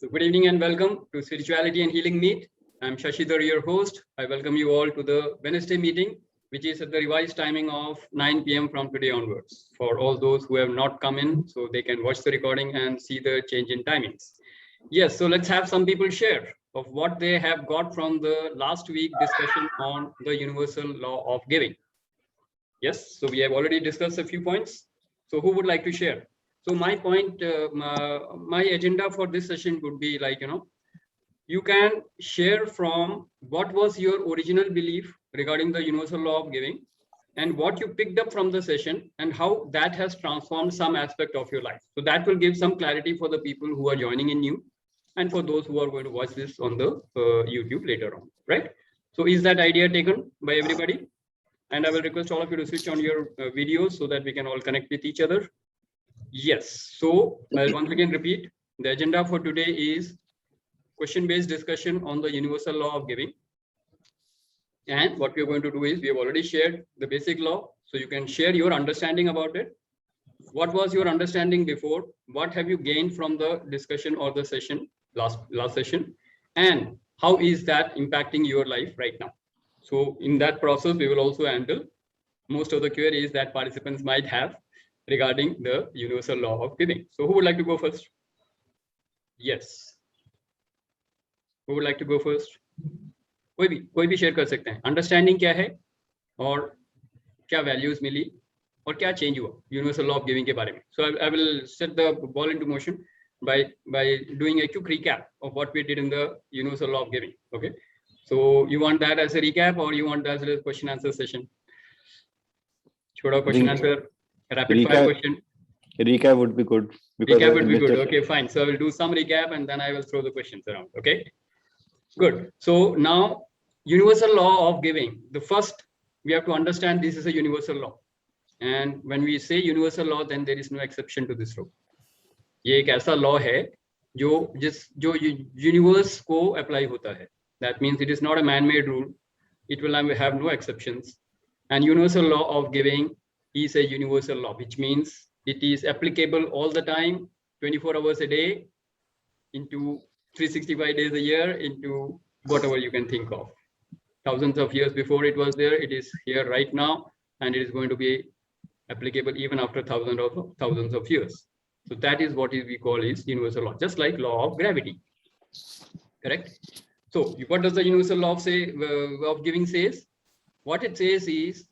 So good evening and welcome to Spirituality and Healing Meet. I'm Shashidhar, your host. I welcome you all to the Wednesday meeting, which is at the revised timing of 9 p.m. from today onwards. For all those who have not come in, so they can watch the recording and see the change in timings. Yes, so let's have some people share of what they have got from the last week discussion on the universal law of giving. Yes, so we have already discussed a few points. So who would like to share? So my point, my agenda for this session would be like, you can share from what was your original belief regarding the universal law of giving and what you picked up from the session and how that has transformed some aspect of your life. So that will give some clarity for the people who are joining in new and for those who are going to watch this on the YouTube later on, right? So is that idea taken by everybody? And I will request all of you to switch on your videos so that we can all connect with each other. Yes, so I'll once again repeat, the agenda for today is question-based discussion on the universal law of giving. And what we're going to do is we have already shared the basic law, so you can share your understanding about it. What was your understanding before? What have you gained from the discussion or the session, last session? And how is that impacting your life right now? So in that process, we will also handle most of the queries that participants might have regarding the universal law of giving. So who would like to go first? Yes. Who would like to go first? कोई भी share कर सकते हैं. Understanding क्या है और क्या values मिली और क्या चेंज हुआ यूनिवर्सल लॉ ऑफ गिविंग के बारे में. So I will set the ball into motion by doing a quick recap of what we did in the universal law of giving. Okay. So you want that as a recap or you want that as a question answer session? Choda question answer. Rapid fire question. Recap would be good. Recap would be good. Okay, fine. So I will do some recap and then I will throw the questions around. Okay, good. So now, universal law of giving. The first, we have to understand this is a universal law. And when we say universal law, then there is no exception to this rule. ये एक ऐसा law है जो universe को apply होता है. That means it is not a man-made rule. It will have no exceptions. And universal law of giving is a universal law, which means it is applicable all the time, 24 hours a day, into 365 days a year, into whatever you can think of. Thousands of years before it was there, it is here right now, and it is going to be applicable even after thousands of years. So that is what we call is universal law, just like law of gravity. Correct? So what does the universal law of giving says? What it says is,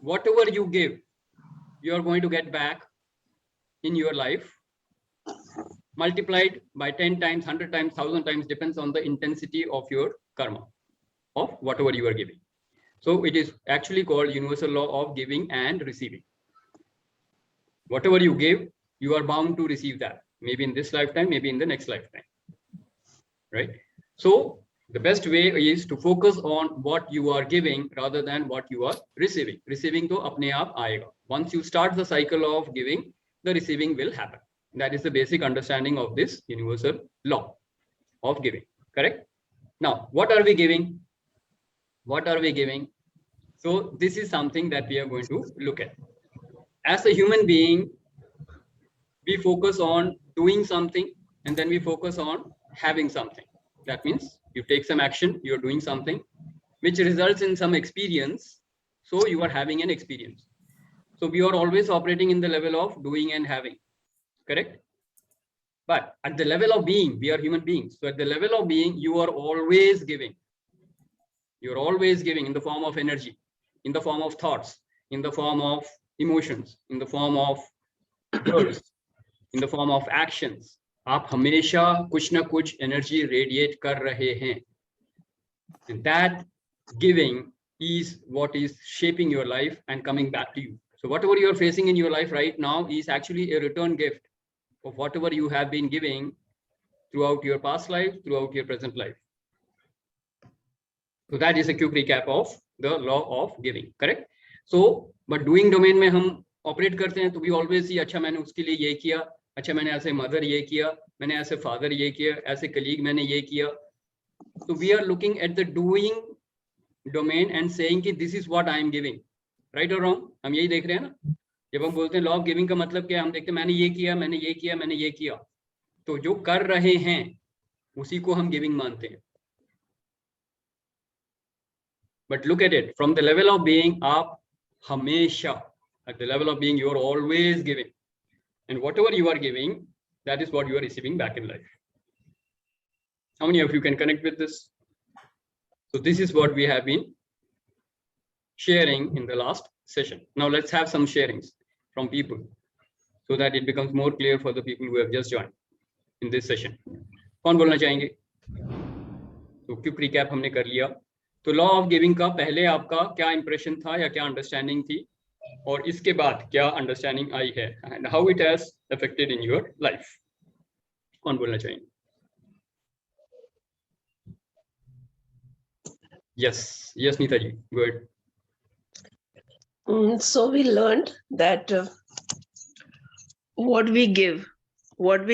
whatever you give, you are going to get back in your life, multiplied by 10 times, 100 times, 1,000 times, depends on the intensity of your karma, of whatever you are giving. So it is actually called universal law of giving and receiving. Whatever you give, you are bound to receive that, maybe in this lifetime, maybe in the next lifetime, right? So the best way is to focus on what you are giving rather than what you are receiving. Receiving to apne aap aayega. Once you start the cycle of giving, the receiving will happen. That is the basic understanding of this universal law of giving. Correct? Now, what are we giving? What are we giving? So this is something that we are going to look at. As a human being, we focus on doing something and then we focus on having something. That means you take some action, you're doing something, which results in some experience. So you are having an experience. So we are always operating in the level of doing and having, correct? But at the level of being, we are human beings. So at the level of being, you are always giving. You're always giving in the form of energy, in the form of thoughts, in the form of emotions, in the form of words, in the form of actions. आप हमेशा कुछ ना कुछ energy radiate कर रहे हैं. And that giving is what is shaping your life and coming back to you. So whatever you are facing in your life right now is actually a return gift of whatever you have been giving throughout your past life, throughout your present life. So that is a quick recap of the law of giving, correct? So, but doing domain में हम operate करते हैं तो we always see अच्छा मैंने उसके लिए ये किया, अच्छा मैंने ऐसे mother ये किया, मैंने ऐसे father ये किया, ऐसे colleague मैंने ये किया. So we are looking at the doing domain and saying कि this is what I am giving, right or wrong? हम यही देख रहे हैं ना. जब हम बोलते हैं लॉ ऑफ गिविंग का मतलब क्या, हम देखते हैं मैंने ये किया, मैंने ये किया, मैंने ये किया. तो जो कर रहे हैं उसी को हम गिविंग मानते हैं. But look at it from the level of being, आप हमेशा at the level of being, you are always giving, and whatever you are giving, that is what you are receiving back in life. How many of you can connect with this? So this is what we have been sharing in the last session. Now let's have some sharings from people so that it becomes more clear for the people who have just joined in this session. कौन बोलना चाहेंगे? तो quick recap हमने कर लिया. तो law of giving का पहले आपका क्या इंप्रेशन था या क्या अंडरस्टैंडिंग थी, और इसके बाद क्या अंडरस्टैंडिंग आई है, and how it has affected in your life. कौन बोलना चाहेंगे? Yes, Neeta ji, go ahead. So we learned that what we give, what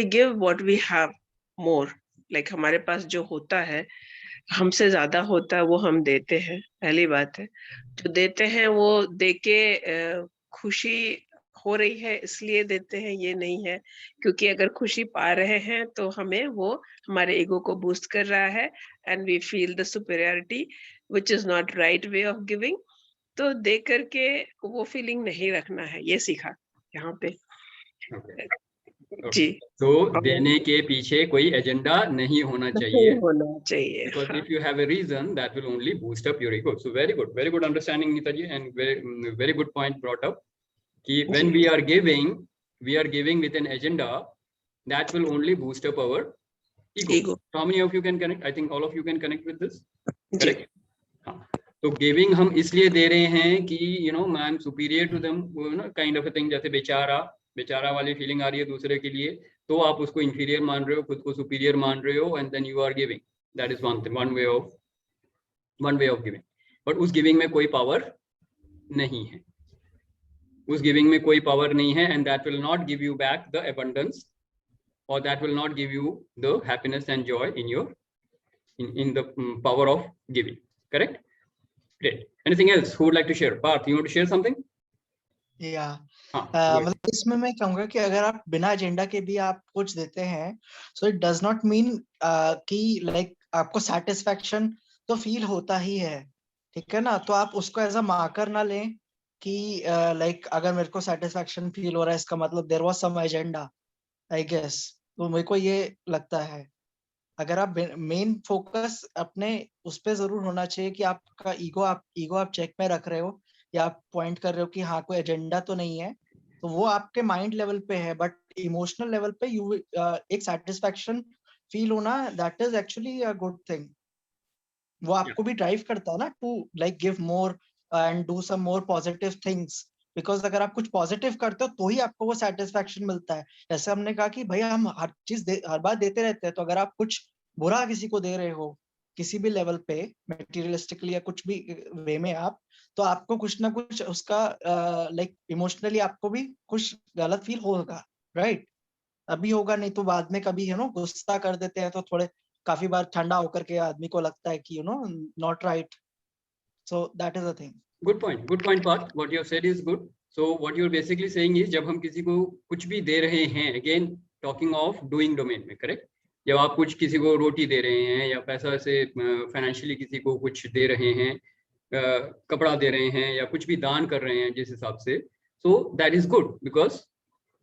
we have more. Like हमारे पास जो होता है, हमसे ज्यादा होता है, वो हम देते हैं. पहली बात है, जो देते हैं वो देके खुशी हो रही है इसलिए देते हैं, ये नहीं है क्योंकि अगर खुशी पा रहे हैं तो हमें वो हमारे ईगो को बूस्ट कर रहा है, and we feel the superiority which is not right way of giving. तो दे करके वो फीलिंग नहीं रखना है, ये सीखा यहाँ पे. जी. तो देने के पीछे कोई एजेंडा नहीं होना चाहिए. Because if you have a reason, that will only boost up your ego. So very good understanding, Neeta ji, and very good point brought up. कि when we are giving with an agenda, that will only boost up our ego. So how many of you can connect? I think all of you can connect with this. Correct? हाँ. तो giving हम इसलिए दे रहे हैं कि I am superior to them, kind of a thing. जैसे बेचारा वाली फीलिंग आ रही है दूसरे के लिए, तो आप उसको इंफीरियर मान रहे हो, खुद को सुपीरियर मान रहे हो, and then you are giving. That is one way of giving. But उस गिविंग में कोई पावर नहीं है, उस गिविंग में कोई पावर नहीं है, and that will not give you back the abundance, और that will not give you the happiness and joy in your in the power of giving. Correct? Great. Anything else who would like to share? Parth, you want to share something? Yeah. मतलब इसमें मैं कहूँगा कि अगर आप बिना agenda के भी आप कुछ देते हैं, so it does not mean कि like आपको satisfaction तो फील होता ही है, ठीक है ना. तो आप उसको एज अ मार्कर ना लें कि like अगर मेरे को satisfaction फील हो रहा है, इसका मतलब there was some agenda, I guess. तो मेरे को ये लगता है, अगर आप मेन फोकस अपने उस पे जरूर होना चाहिए कि आपका ईगो आप चेक में रख रहे हो, या आप पॉइंट कर रहे हो कि हाँ कोई एजेंडा तो नहीं है, तो वो आपके माइंड लेवल पे है. बट इमोशनल लेवल पे यू एक सेटिस्फैक्शन फील होना, that is actually a good thing. वो आपको भी ड्राइव करता है ना to like give more and do some more positive things. Because अगर आप कुछ पॉजिटिव करते हो तो ही आपको वो सेटिस्फैक्शन मिलता है. जैसे हमने कहा कि भाई हम हर चीज हर बार देते रहते हैं, तो अगर आप कुछ बुरा किसी को दे रहे हो किसी भी लेवल पे, मटेरियलिस्टिकली या कुछ भी वे में आप, तो आपको कुछ ना कुछ उसका लाइक इमोशनली आपको भी कुछ गलत फील होगा, राइट? अभी होगा, नहीं तो बाद में कभी गुस्सा कर देते हैं तो थोड़े काफी बार ठंडा होकर के आदमी को लगता है कि not right. So that is a thing. Good point, Parth. What you have said is good. So what you are basically saying is, जब हम किसी को कुछ भी दे रहे हैं, again talking of doing domain में, correct? जब आप कुछ किसी को रोटी दे रहे हैं या पैसा से फाइनेंशियली किसी को कुछ दे रहे हैं, कपड़ा दे रहे हैं या कुछ भी दान कर रहे हैं जिस हिसाब से, so that is good because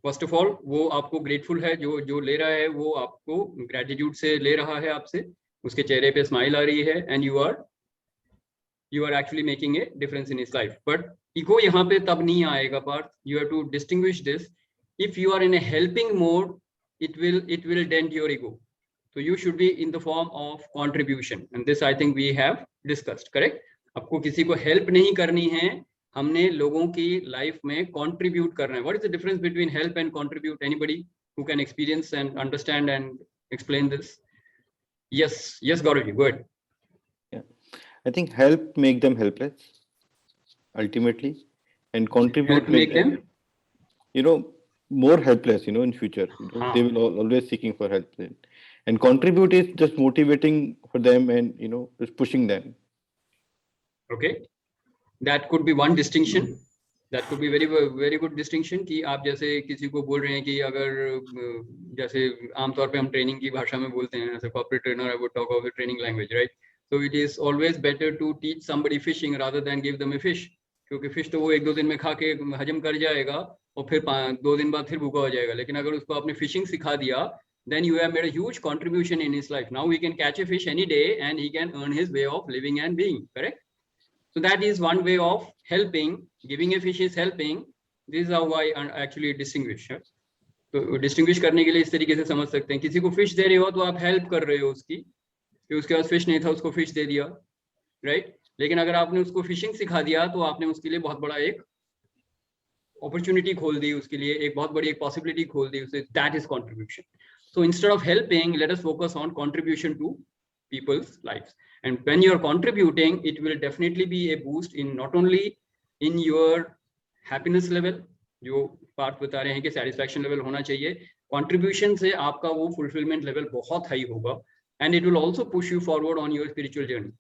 first of all वो आपको grateful है, जो ले रहा है वो आपको gratitude से ले रहा है आपसे, उसके चेहरे पे स्माइल आ रही है, and you are actually making a difference in his life. But ego यहाँ पे तब नहीं आएगा. Part you have to distinguish this. If you are in a helping mode, it will dent your ego. So you should be in the form of contribution, and this I think we have discussed. Correct? आपको किसी को help नहीं करनी है, हमने लोगों की life में contribute करना है. What is the difference between help and contribute? Anybody who can experience and understand and explain this? Yes, Gaurav, go ahead. I think help make them helpless ultimately, and contribute make them more helpless in future. They will always seeking for help, and contribute is just motivating for them and just pushing them. Okay, that could be one distinction. That could be very good distinction कि आप जैसे किसी को बोल रहे हैं कि अगर जैसे आमतौर पे हम ट्रेनिंग की भाषा में बोलते हैं, as a corporate trainer I would talk of the training language, right? So it is always better to teach somebody fishing rather than give them a fish, क्योंकि फिश तो वो 1-2 दिन में खा के हजम कर जाएगा और फिर 2 दिन बाद फिर भूखा हो जाएगा। लेकिन अगर उसको आपने फिशिंग सिखा दिया, then you have made a huge contribution in his life. Now he can catch a fish any day and he can earn his way of living and being, correct? So that is one way of helping. Giving a fish is helping. This is how I actually distinguish. तो distinguish करने के लिए इस तरीके से समझ सकते हैं, किसी को फिश दे रहे हो तो आप हेल्प कर रहे हो उसकी, कि उसके पास फिश नहीं था उसको फिश दे दिया, राइट? लेकिन अगर आपने उसको फिशिंग सिखा दिया तो आपने उसके लिए बहुत बड़ा एक अपॉर्चुनिटी खोल दी, उसके लिए एक बहुत बड़ी एक पॉसिबिलिटी खोल दी उसे, that is contribution. So instead of helping, let us focus on contribution to people's lives. And when you're contributing, it will definitely be a boost in not only in your happiness level, जो part बता रहे हैं कि satisfaction level होना चाहिए, contribution से आपका वो fulfillment level बहुत high होगा, and it will also push you forward on your spiritual journey.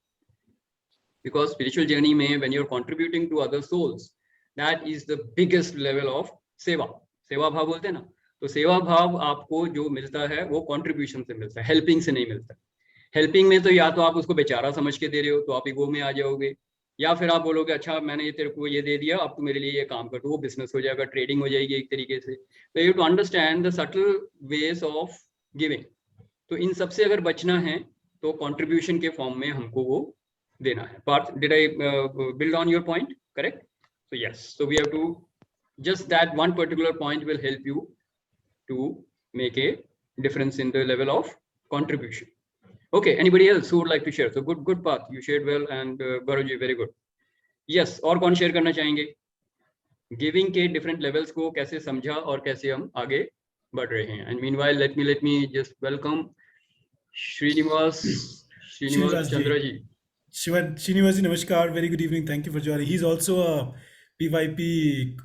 Because spiritual journey में when you're contributing to other souls, that is the biggest level of सेवा. सेवा भाव बोलते हैं ना, तो सेवा भाव आपको जो मिलता है वो कंट्रीब्यूशन से मिलता है, हेल्पिंग से नहीं मिलता. हेल्पिंग में तो या तो आप उसको बेचारा समझ के दे रहे हो तो आप ईगो में आ जाओगे, या फिर आप बोलोगे अच्छा मैंने ये तेरे को ये दे दिया, अब तू मेरे लिए ये काम कर, तो वो बिजनेस हो जाएगा, ट्रेडिंग हो जाएगी एक तरीके से. तो you to understand the subtle ways of giving. तो इन सबसे अगर बचना है तो कंट्रीब्यूशन के फॉर्म में हमको वो देना है. Parth, did I build on your point? Correct. So yes, so we have to just that one particular point will help you to make a difference in the level of contribution. Okay, anybody else who would like to share? So good path, you shared well, and Gaurav ji, very good. Yes, और कौन share करना चाहेंगे giving के different levels को कैसे समझा और कैसे हम आगे बढ़ रहे हैं? And meanwhile let me just welcome Srinivas Chandra ji. Srinivas ji, namaskar, very good evening, thank you for joining. He's also a PYP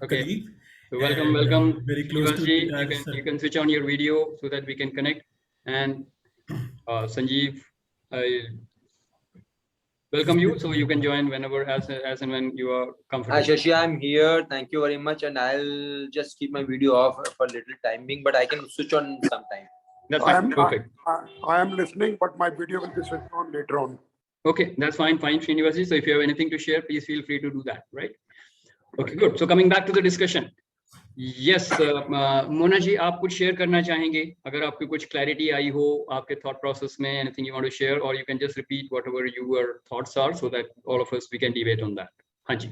colleague. So welcome. Very close to you can switch on your video so that we can connect. And Sanjeev, I welcome you, so you can join whenever as and when you are comfortable. Hi Shashi, I'm here. Thank you very much, and I'll just keep my video off for a little time being, but I can switch on sometime. That's fine. Perfect. I am listening, but my video will be switched on later on. Okay, that's fine, Srinivas ji. So if you have anything to share, please feel free to do that, right? Okay, good. So coming back to the discussion. Yes, Mona ji, आप कुछ share करना चाहेंगे अगर आपकी कुछ clarity आई हो आपके थॉट प्रोसेस में, anything you want to share, और you can just repeat whatever your thoughts are so that all of us we can debate on that. हाँ जी.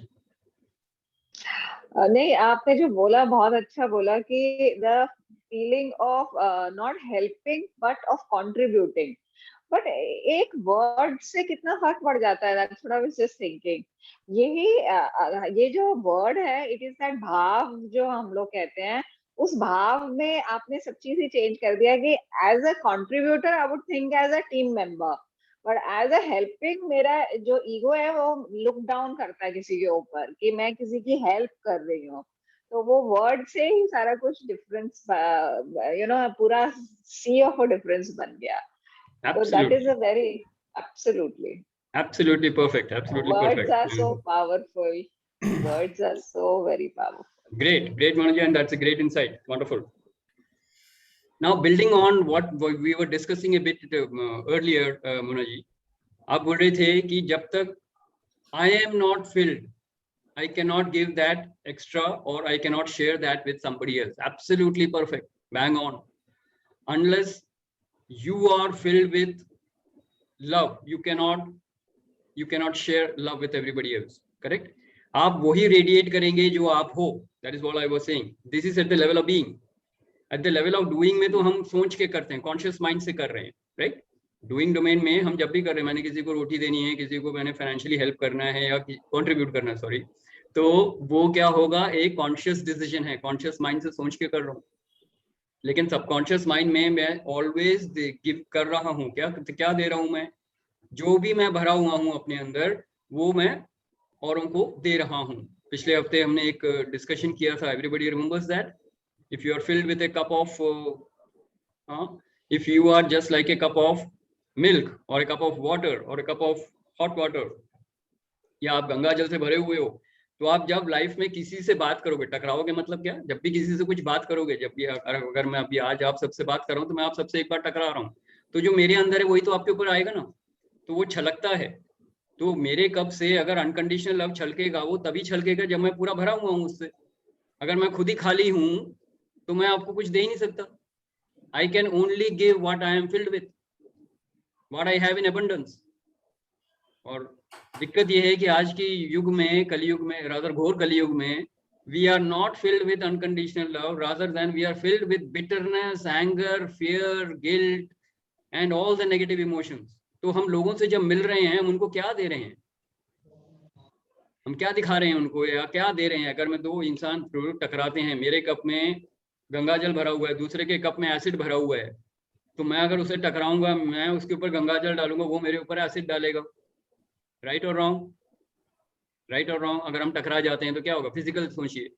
नहीं, आपने जो बोला बहुत अच्छा बोला कि the feeling of not helping but of contributing, but एक वर्ड से कितना फर्क पड़ जाता है. That's what I was just thinking. ये जो वर्ड है, इट इज दैट भाव जो हम लोग कहते हैं, उस भाव में आपने सब चीज ही चेंज कर दिया कि as a contributor I would think as a team member, but as a helping मेरा जो ईगो है वो लुक डाउन करता है किसी के ऊपर कि मैं किसी की हेल्प कर रही हूँ. तो वो वर्ड से ही सारा कुछ डिफरेंस, यू नो, पूरा सी ऑफ अ डिफरेंस बन गया. So that is a very absolutely perfect. Words are so powerful. Words are so very powerful. Great, Manu ji, and that's a great insight. Wonderful. Now, building on what we were discussing a bit earlier, Manu ji, आप बोल रहे थे कि जब तक I am not filled, I cannot give that extra, or I cannot share that with somebody else. Absolutely perfect. Bang on. Unless you are filled with love, you cannot share love with everybody else. Correct? आप वही radiate करेंगे जो आप हो. That is what I was saying. This is at the level of being. At the level of doing में तो हम सोच के करते हैं, conscious mind से कर रहे हैं, right? Doing domain में हम जब भी कर रहे हैं, मैंने किसी को रोटी देनी है, किसी को मैंने financially help करना है या contribute करना है, sorry, तो वो क्या होगा, एक conscious decision है, conscious mind से सोच के कर रहा हूँ. लेकिन सबकॉन्शियस माइंड में मैं ऑलवेज गिव कर रहा हूँ. क्या दे रहा हूँ मैं? जो भी मैं भरा हुआ हूँ अपने अंदर, वो मैं औरों को दे रहा हूँ. पिछले हफ्ते हमने एक डिस्कशन किया था, everybody remembers that. If you are filled with a cup of, if you are just like a cup of milk और ए कप ऑफ वाटर और a cup of hot water, या आप गंगा जल से भरे हुए हो, तो आप जब लाइफ में किसी से बात करोगे, टकराओगे मतलब क्या, जब भी किसी से कुछ बात करोगे, जब भी अगर मैं अभी आज आप सबसे बात कर रहा हूँ तो मैं आप सबसे एक बार टकरा रहा हूँ, तो जो मेरे अंदर है वही तो आपके ऊपर आएगा ना, तो वो छलकता है। तो मेरे कप से अगर अनकंडीशनल लव छलकेगा, वो तभी छलकेगा जब मैं पूरा भरा हुआ हूँ उससे। अगर मैं खुद ही खाली हूँ तो मैं आपको कुछ दे ही नहीं सकता। I can only give what I M filled with, what I have in abundance. और दिक्कत ये है कि आज की युग में, कलयुग में, रादर घोर कलयुग में, we are not filled with unconditional love, rather than we are filled with bitterness, anger, fear, guilt and all the negative emotions. तो हम लोगों से जब मिल रहे हैं, हम उनको क्या दे रहे हैं, हम क्या दिखा रहे हैं उनको, या क्या दे रहे हैं? अगर मैं दो इंसान टकराते हैं, मेरे कप में गंगा जल भरा हुआ है, दूसरे के कप में एसिड भरा हुआ है, तो मैं अगर उसे टकराऊंगा, मैं उसके ऊपर गंगा जल डालूंगा, वो मेरे ऊपर एसिड डालेगा। राइट और रॉन्ग? राइट और रॉन्ग? अगर हम टकरा जाते हैं तो क्या होगा? फिजिकल सोचिए,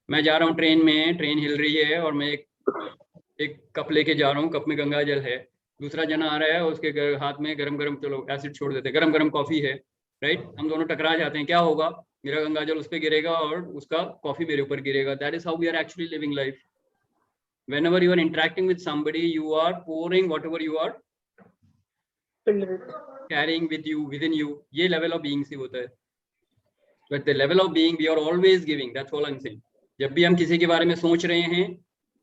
मैं जा रहा हूँ ट्रेन में, ट्रेन हिल रही है और मैं एक कप लेके जा रहा हूँ, कप में गंगा जल है, दूसरा जना आ रहा है, उसके हाथ में गरम गरम, चलो एसिड छोड़ देते, गरम गरम कॉफी है, राइट? हम दोनों टकरा जाते हैं, क्या होगा? मेरा गंगा जल उस पर गिरेगा और उसका कॉफी मेरे ऊपर गिरेगा। That is how we are actually living life. whenever you are interacting with somebody, you are pouring whatever you are carrying with you, within you. ये level of being से होता है। But the level of being, we are always giving. That's all I'm saying. जब भी हम किसी के बारे में सोच रहे हैं,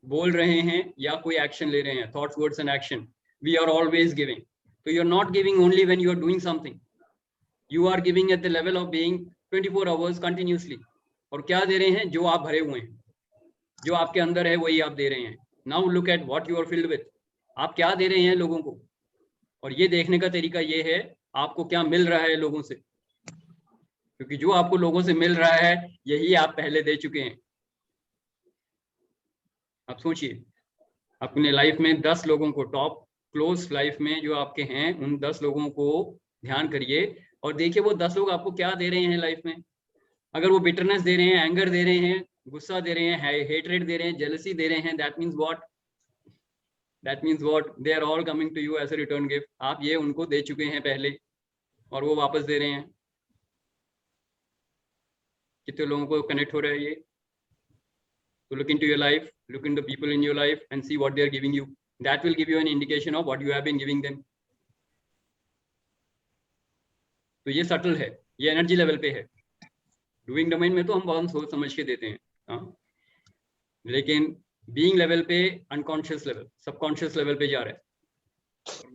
बोल रहे हैं या कोई एक्शन ले रहे हैं, thoughts, words and action, we are always giving. So you're not giving only when you are doing something. You are giving at the level of being 24 hours continuously. और क्या दे रहे हैं? जो आप भरे हुए हैं, जो आपके अंदर है वही आप दे रहे हैं। Now look at what you are filled with. आप क्या दे रहे हैं लोगों को, और ये देखने का तरीका ये है आपको क्या मिल रहा है लोगों से, क्योंकि जो आपको लोगों से मिल रहा है यही आप पहले दे चुके हैं। आप सोचिए, अपने लाइफ में 10 लोगों को, टॉप क्लोज लाइफ में जो आपके हैं, उन 10 लोगों को ध्यान करिए और देखिए वो 10 लोग आपको क्या दे रहे हैं लाइफ में। अगर वो बिटरनेस दे रहे हैं, एंगर दे रहे हैं, गुस्सा दे रहे हैं, हेट्रेड दे रहे हैं, जेलसी दे रहे हैं, that means what? That means what? They are all coming to you as a return gift. आप ये उनको दे चुके हैं पहले और वो वापस दे रहे हैं। कितने लोगों को कनेक्ट हो रहा है ये? तो look into your life, look into the people in your life and see what they are giving you. That will give you an indication of what you have been giving them. तो ये subtle है, ये energy level पे है। Doing domain में तो हम बहुत सोच समझ के देते हैं, हाँ, लेकिन बीइंग लेवल पे, अनकॉन्शियस लेवल, सबकॉन्शियस लेवल पे जा रहा है।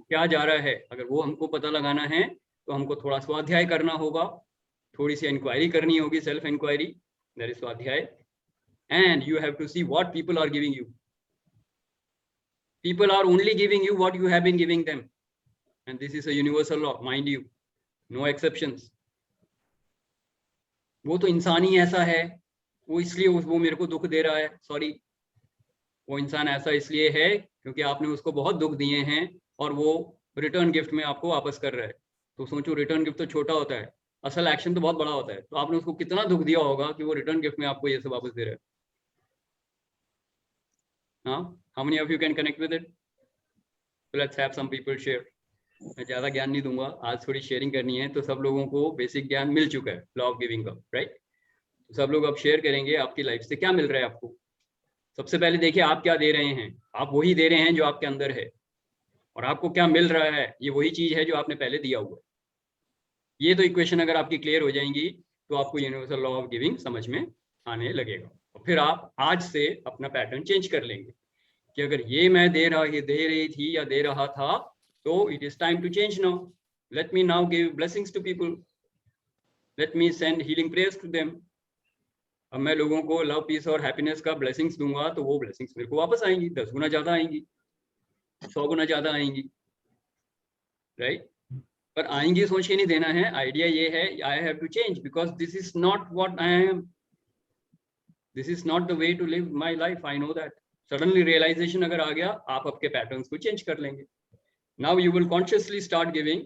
क्या जा रहा है, अगर वो हमको पता लगाना है तो हमको थोड़ा स्वाध्याय करना होगा, थोड़ी सी इंक्वायरी करनी होगी, सेल्फ इंक्वायरी, दैट इज स्वाध्याय। And you have to see what people are giving you. People are only giving you what you have been giving them. And this is a universal law, mind you. No exceptions. वो तो इंसान ही ऐसा है, वो इसलिए वो मेरे को दुख दे रहा है, सॉरी, वो इंसान ऐसा इसलिए है क्योंकि आपने उसको बहुत दुख दिए हैं और वो रिटर्न गिफ्ट में आपको वापस कर रहा है। तो सोचो, रिटर्न गिफ्ट तो छोटा होता है, असल एक्शन तो बहुत बड़ा होता है। तो आपने उसको कितना दुख दिया होगा कि वो रिटर्न गिफ्ट में आपको ये सब वापस दे रहा है। How many of you can connect with it? So let's have some people share. मैं ज्यादा ज्ञान नहीं दूंगा आज, थोड़ी शेयरिंग करनी है, तो सब लोगों को बेसिक ज्ञान मिल चुका है लॉ ऑफ गिविंग का, राइट? तो सब लोग अब शेयर करेंगे आपकी लाइफ से क्या मिल रहा है आपको। सबसे पहले देखिए आप क्या दे रहे हैं। आप वही दे रहे हैं जो आपके अंदर है, और आपको क्या मिल रहा है ये वही चीज है जो आपने पहले दिया हुआ है। ये तो इक्वेशन अगर आपकी क्लियर हो जाएंगी तो आपको यूनिवर्सल लॉ ऑफ गिविंग समझ में आने लगेगा, और फिर आप आज से अपना पैटर्न चेंज कर लेंगे कि अगर ये मैं दे रही थी या दे रहा था, तो it is time to change now. Let me now give blessings to people, let me send healing prayers to them. अब मैं लोगों को लव, पीस और हैप्पीनेस का ब्लेसिंग्स दूंगा तो वो ब्लेसिंग्स मेरे को वापस आएंगी, 10 गुना ज्यादा आएंगी, 100 गुना ज्यादा आएंगी, राइट? पर आएंगी सोच के नहीं देना है। आइडिया ये है, I have to change because this is not what I am, this is not the way to live my life, I know that. Suddenly realisation अगर आ गया, आप आपके पैटर्न्स को चेंज कर लेंगे। Now you will consciously start giving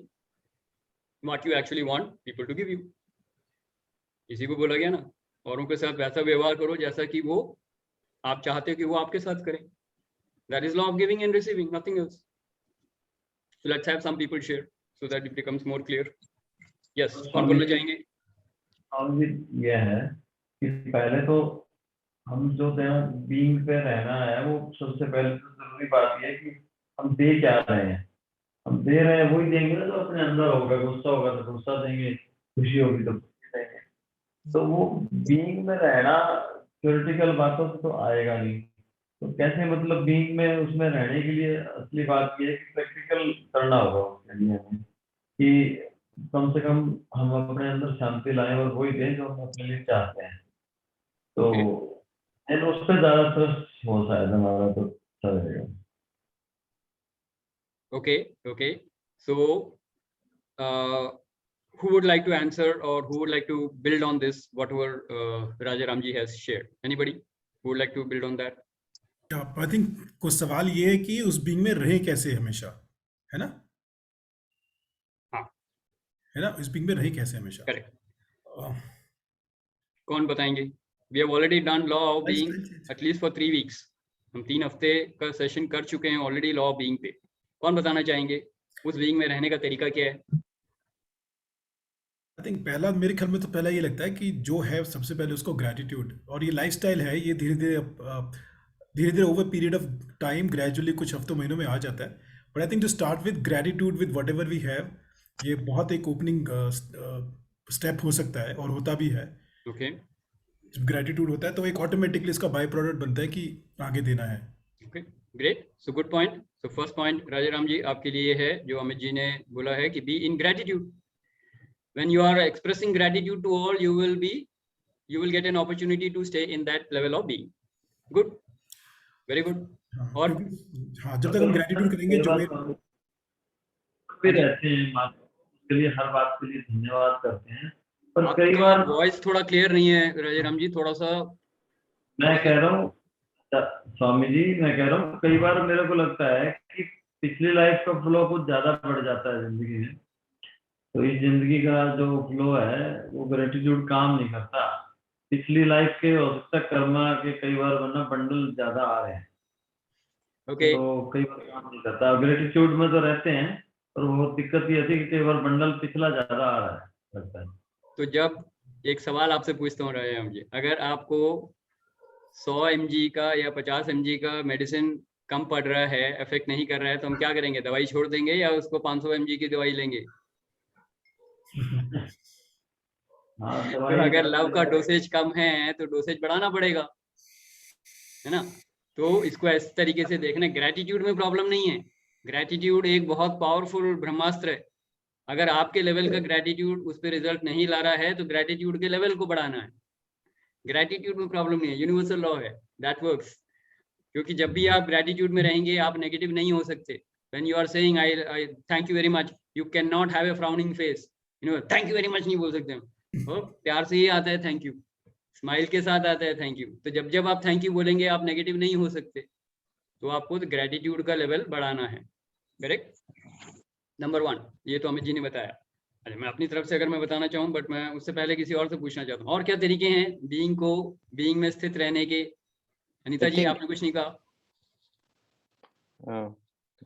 what you actually want people to give you. किसी को बोला गया ना, औरों के साथ वैसा व्यवहार करो जैसा कि वो आप चाहते हो कि वो आपके साथ करें। That is law of giving and receiving, nothing else. So let's have some people share so that it becomes more clear. Yes, कौन बोलना चाहेंगे? ये है कि पहले तो हम जो बीइंग पे रहना है, वो सबसे पहले तो जरूरी बात ये है कि हम दे क्या रहे हैं। हम दे रहे हैं वही देंगे ना जो अपने अंदर होगा। गुस्सा होगा तो गुस्सा देंगे, खुशी होगी तो खुशी देंगे। तो वो बीइंग में रहना थ्योरेटिकल बातों से तो आएगा नहीं। तो कैसे मतलब बीइंग में उसमें रहने के लिए असली बात ये है कि प्रैक्टिकल करना होगा उसके लिए हमें, कि कम से कम हम अपने अंदर शांति लाएं और वही दें जो हम अपने लिए चाहते हैं। तो एंड उस पर ज्यादा ट्रस्ट हो शायद हमारा, तो अच्छा रहेगा। Okay. So, who would like to answer or who would like to build on this, whatever Rajaramji has shared? Anybody who would like to build on that? I think कुछ सवाल ये है कि उस बीइंग में रहे कैसे हमेशा, है ना? हाँ, है ना, इस बीइंग में रहे कैसे हमेशा। करेक्ट। कौन बताएंगे? We have already done law of being at least for 3 weeks. हम 3 हफ्ते का सेशन कर चुके हैं ऑलरेडी लॉ ऑफ बीइंग पे। कौन बताना चाहेंगे उस बीइंग में रहने का तरीका क्या है? आई थिंक पहला, मेरे ख्याल में तो पहला ये लगता है कि जो है सबसे पहले उसको ग्रैटिट्यूड, और ये लाइफस्टाइल है, ये धीरे धीरे over period of time gradually कुछ हफ्तों महीनों में आ जाता है। But I think to start with gratitude with whatever we have, ये बहुत एक ओपनिंग स्टेप हो सकता है और होता भी है। ओके, जब ग्रैटिट्यूड होता है तो एक ऑटोमेटिकली इसका बाय प्रोडक्ट बनता है कि आगे देना है। Okay, great. So good point. So first point Rajaram ji आपके लिए है जो अमित जी ने बोला है कि be in gratitude. When you are expressing gratitude to all, you will get an opportunity to stay in that level of being. Good, very good. और हाँ, जब तक हम ग्रैटिट्यूड करेंगे जो रहते हैं उसके लिए हर बात के लिए धन्यवाद करते हैं, पर कई बार वॉइस थोड़ा क्लियर नहीं है राजाराम जी, थोड़ा सा। मैं कह रहा हूँ स्वामी जी, मैं कह रहा हूँ कई बार मेरे को लगता है कि पिछली लाइफ का फ्लो कुछ ज्यादा बढ़ जाता है जिंदगी में। तो इस जिंदगी का जो फ्लो है वो ग्रेटिट्यूड काम नहीं करता। पिछली लाइफ के हो सकता है कर्मा के कई बार वरना बंडल ज्यादा आ रहे हैं। ओके, तो कई बार काम नहीं करता। ग्रेटिट्यूड में तो रहते हैं, और वो दिक्कत ये थी कि कई बार बंडल पिछला ज्यादा आ रहा है लगता है। तो जब एक सवाल आपसे पूछता हूँ राजाराम जी, अगर आपको 100 mg का या 50 mg का मेडिसिन कम पड़ रहा है, इफेक्ट नहीं कर रहा है, तो हम क्या करेंगे? दवाई छोड़ देंगे या उसको 500 mg की दवाई लेंगे? तो अगर लव का डोसेज कम है तो डोसेज बढ़ाना पड़ेगा, है ना? तो इसको इस तरीके से देखना। ग्रैटिट्यूड में प्रॉब्लम नहीं है। ग्रैटिट्यूड एक बहुत पावरफुल ब्रह्मास्त्र है। अगर आपके लेवल का ग्रैटिट्यूड उस पर रिजल्ट नहीं ला रहा है तो ग्रैटिट्यूड के लेवल को बढ़ाना है। ग्रैटिट्यूड में प्रॉब्लम नहीं है, यूनिवर्सल लॉ है, दैट वर्क्स। क्योंकि जब भी आप ग्रैटिट्यूड में रहेंगे आप नेगेटिव नहीं हो सकते। When you are saying I thank you very much, you can not have a frowning face. Thank you very much नहीं बोल सकते हम, प्यार से ही आता है थैंक यू, स्माइल के साथ आता है थैंक यू। तो जब जब आप थैंक यू बोलेंगे आप नेगेटिव नहीं हो सकते। तो आपको ग्रैटिट्यूड का लेवल बढ़ाना है, करेक्ट? नंबर 1 ये तो अमित जी ने बताया। अच्छा, मैं अपनी तरफ से अगर मैं बताना चाहूँ, बट मैं उससे पहले किसी और से पूछना चाहता हूँ, और क्या तरीके हैं बीइंग में स्थित रहने के? अनीता जी आपने कुछ नहीं कहा।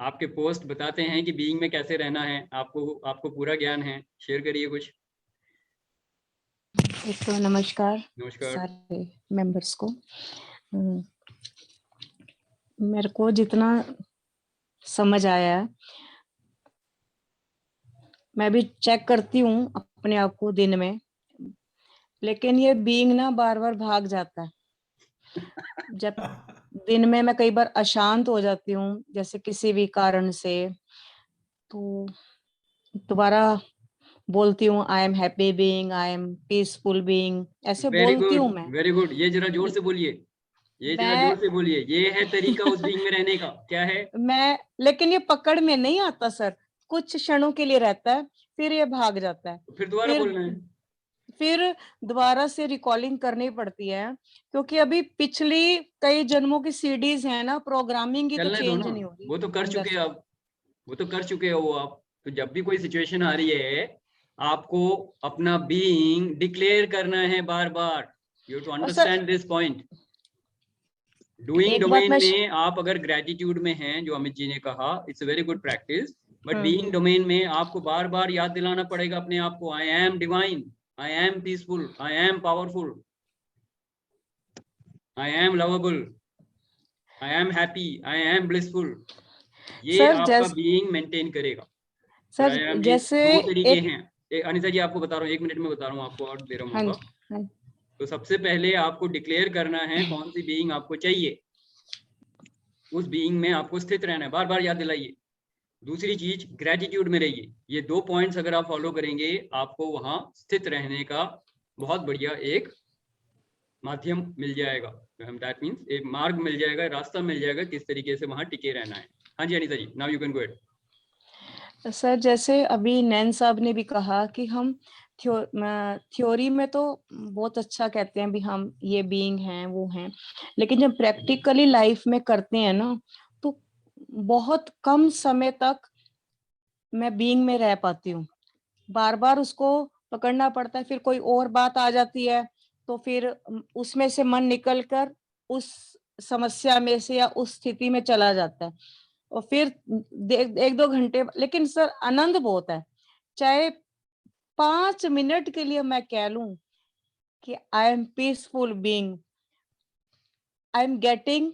आपके पोस्ट बताते हैं कि बीइंग में कैसे रहना है, आपको पूरा ज्ञान है, शेयर करिए कुछ। तो नमस्कार सारे मेंबर्स को। मेरे को जितना समझ आया, मैं भी चेक करती हूँ अपने आप को दिन में, लेकिन ये बीइंग ना बार बार भाग जाता है। जब दिन में मैं कई बार अशांत हो जाती हूँ जैसे किसी भी कारण से, तो दोबारा बोलती हूँ I am happy being, I am peaceful being, ऐसे बोलती हूँ मैं। वेरी गुड, ये जरा जोर से बोलिए, ये है तरीका उस बीइंग में रहने का। क्या है? मैं लेकिन ये पकड़ में नहीं आता सर, कुछ क्षणों के लिए रहता है, फिर ये भाग जाता है। फिर दोबारा बोलना है, फिर दोबारा से रिकॉलिंग करनी पड़ती है, क्योंकि अभी पिछली कई जन्मों की सीडीज है ना, प्रोग्रामिंग की तो चेंज नहीं हो रही। वो तो कर चुके हैं, वो तो कर चुके हो आप। तो जब भी कोई सिचुएशन आ रही है आपको अपना बीइंग डिक्लेयर करना है बार बार। You to understand this point. Doing domain में आप अगर ग्रेटिट्यूड में हैं, जो अमित जी ने कहा, it's a very good practice, but being domain में आपको बार बार याद दिलाना पड़ेगा अपने आप को, I am divine, I am peaceful, I am powerful. I am lovable, I am happy, I am blissful, ये सर आपका बीइंग मेंटेन करेगा। सर आई एम जैसे दो तरीके एक, हैं। अनिता जी आपको बता रहा हूँ, 1 मिनट में बता रहा हूँ आपको और दे रहा हूँ हाँ मौका। जी, हाँ, तो सबसे पहले आपको डिक्लेयर करना है कौन सी बीइंग आपको चाहिए, उस बीइंग में आपको स्थित रहना है, बार बार याद दिलाइए। दूसरी चीज, ग्रेटिट्यूड में रहिए। ये 2 पॉइंट्स अगर आप फॉलो करेंगे, आपको वहां स्थित रहने का बहुत बढ़िया एक माध्यम मिल जाएगा। दैट मीन्स एक मार्ग मिल जाएगा, रास्ता मिल जाएगा किस तरीके से वहां टिके रहना है। हाँ जी Anita ji, now you can go ahead. Sir जैसे अभी नैन साहब ने भी कहा कि हम थ्योरी में तो बहुत अच्छा कहते हैं भी हम ये बीइंग हैं वो हैं, लेकिन जब प्रैक्टिकली लाइफ में करते हैं ना, तो बहुत कम समय तक मैं बीइंग में रह पाती हूँ। बार बार उसको पकड़ना पड़ता है, फिर कोई और बात आ जाती है तो फिर उसमें से मन निकल कर उस समस्या में से या उस स्थिति में चला जाता है, और फिर 1-2 घंटे, लेकिन सर आनंद बहुत है। चाहे 5 मिनट के लिए मैं कह लूं कि I M peaceful being, I am getting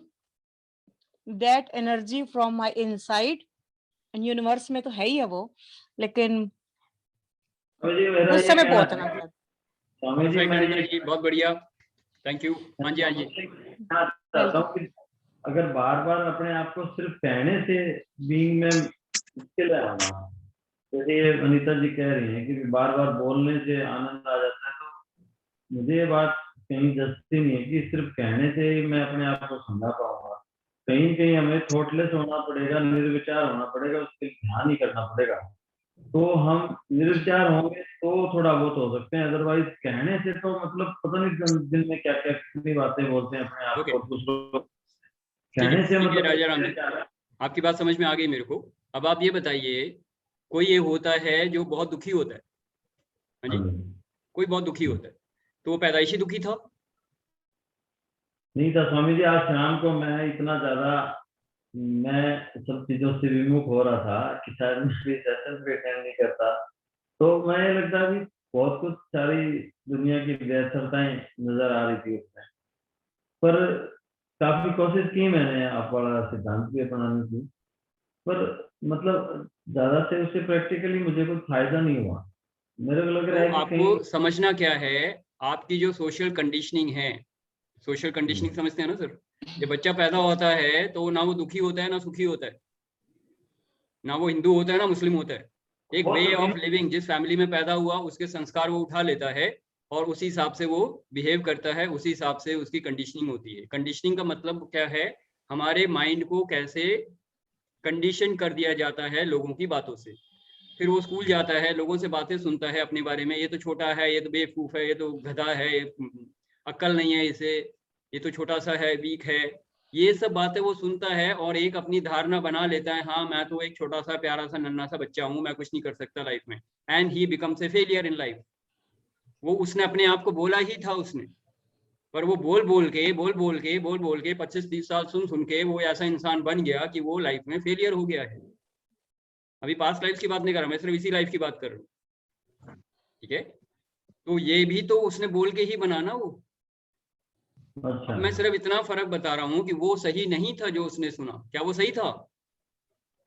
that energy from my inside, and universe में तो है ही है वो, लेकिन मेरा उस ये समय कहना बहुत है आनंद आता है। स्वामी जी, परफेक्ट मैं अनिता ये जी, बहुत बढ़िया, थैंक यू। हाँ जी हाँ जी। कहना चाहता हूँ कि अगर बार बार अपने आप को सिर्फ कहने से बीइंग में मुश्किल है होना, जैसे ये अनीता जी कह रही हैं कि बार बार बोलने से आनंद आ जाता है, तो मुझे ये बात कहीं जचती नहीं है कि सिर्फ कहने से ही मैं अपने आप को समझा पाऊंगा। कहीं कहीं हमें थॉटलेस होना पड़ेगा, निर्विचार होना पड़ेगा, उसके लिए ध्यान ही करना पड़ेगा। तो हम निर्विचार होंगे तो थोड़ा बहुत हो सकते हैं, अदरवाइज कहने से तो मतलब पता नहीं दिन में क्या क्या कितनी बातें बोलते हैं अपने आप ओके, को, दूसरों को ठीक कहने से है मतलब राजा राम जी, आपकी बात समझ में आ गई मेरे को। अब आप ये बताइए, कोई ये होता है जो बहुत दुखी होता है, हाँ जी, कोई बहुत दुखी होता है, तो वो पैदाइशी दुखी था? नहीं था स्वामी जी। आज शाम को मैं इतना ज्यादा मैं सब चीजों से विमुख हो रहा था कि शायद मैं भी सेशन पे अटेंड नहीं करता, तो मैं लगता है कि बहुत कुछ सारी दुनिया की व्यर्थताएं नजर आ रही थी उसमें, पर काफी कोशिश की मैंने आप वाला सिद्धांत भी अपनाने की, पर मतलब ज्यादा से उससे प्रैक्टिकली मुझे कोई फायदा नहीं हुआ। मेरे को लग रहा है तो कि आपको कहीं समझना क्या है, आपकी जो सोशल कंडीशनिंग है, सोशल कंडीशनिंग समझते हैं ना सर? ये बच्चा पैदा होता है तो ना वो दुखी होता है ना सुखी होता है, ना वो हिंदू होता है ना मुस्लिम होता है। एक वे ऑफ लिविंग, जिस फैमिली में पैदा हुआ उसके संस्कार वो उठा लेता है और उसी हिसाब से वो बिहेव करता है, उसी हिसाब से उसकी कंडीशनिंग होती है। कंडीशनिंग का मतलब क्या है? हमारे माइंड को कैसे कंडीशन कर दिया जाता है लोगों की बातों से। फिर वो स्कूल जाता है, लोगों से बातें सुनता है अपने बारे में, ये तो छोटा है, ये तो बेवकूफ है, ये तो गधा है, ये अक्ल नहीं है इसे, ये तो छोटा सा है, वीक है, ये सब बातें वो सुनता है और एक अपनी धारणा बना लेता है, हाँ मैं तो एक छोटा सा प्यारा सा नन्हा सा बच्चा हूँ, मैं कुछ नहीं कर सकता लाइफ में, and he becomes a failure in life. वो उसने अपने आप को बोला ही था उसने, पर वो बोल बोल के 25-30 साल सुन के वो ऐसा इंसान बन गया कि वो लाइफ में फेलियर हो गया है। अभी पास्ट लाइफ की बात नहीं कर रहा मैं, सिर्फ इसी लाइफ की बात कर रहा हूँ, ठीक है? तो ये भी तो उसने बोल के ही बना ना वो। अब मैं सिर्फ इतना फर्क बता रहा हूँ कि वो सही नहीं था जो उसने सुना। क्या वो सही था?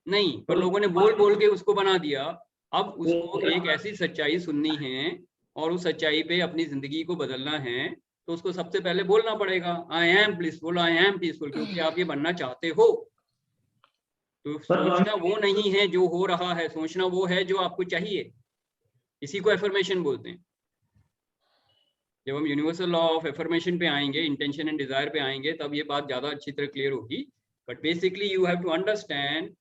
नहीं, पर लोगों ने बोल बोल के उसको बना दिया। अब उसको एक ऐसी सच्चाई सुननी है और उस सच्चाई पे अपनी जिंदगी को बदलना है, तो उसको सबसे पहले बोलना पड़ेगा I am blissful, I am peaceful, क्योंकि आप ये बनना चाहते हो। तो सोचना वो नहीं है जो हो रहा है, सोचना वो है जो आपको चाहिए। इसी को एफर्मेशन बोलते हैं। जब हम यूनिवर्सल लॉ ऑफ एफर्मेशन पे आएंगे, इंटेंशन एंड डिजायर पे आएंगे, तब ये बात ज्यादा अच्छी तरह क्लियर होगी। But basically you have to understand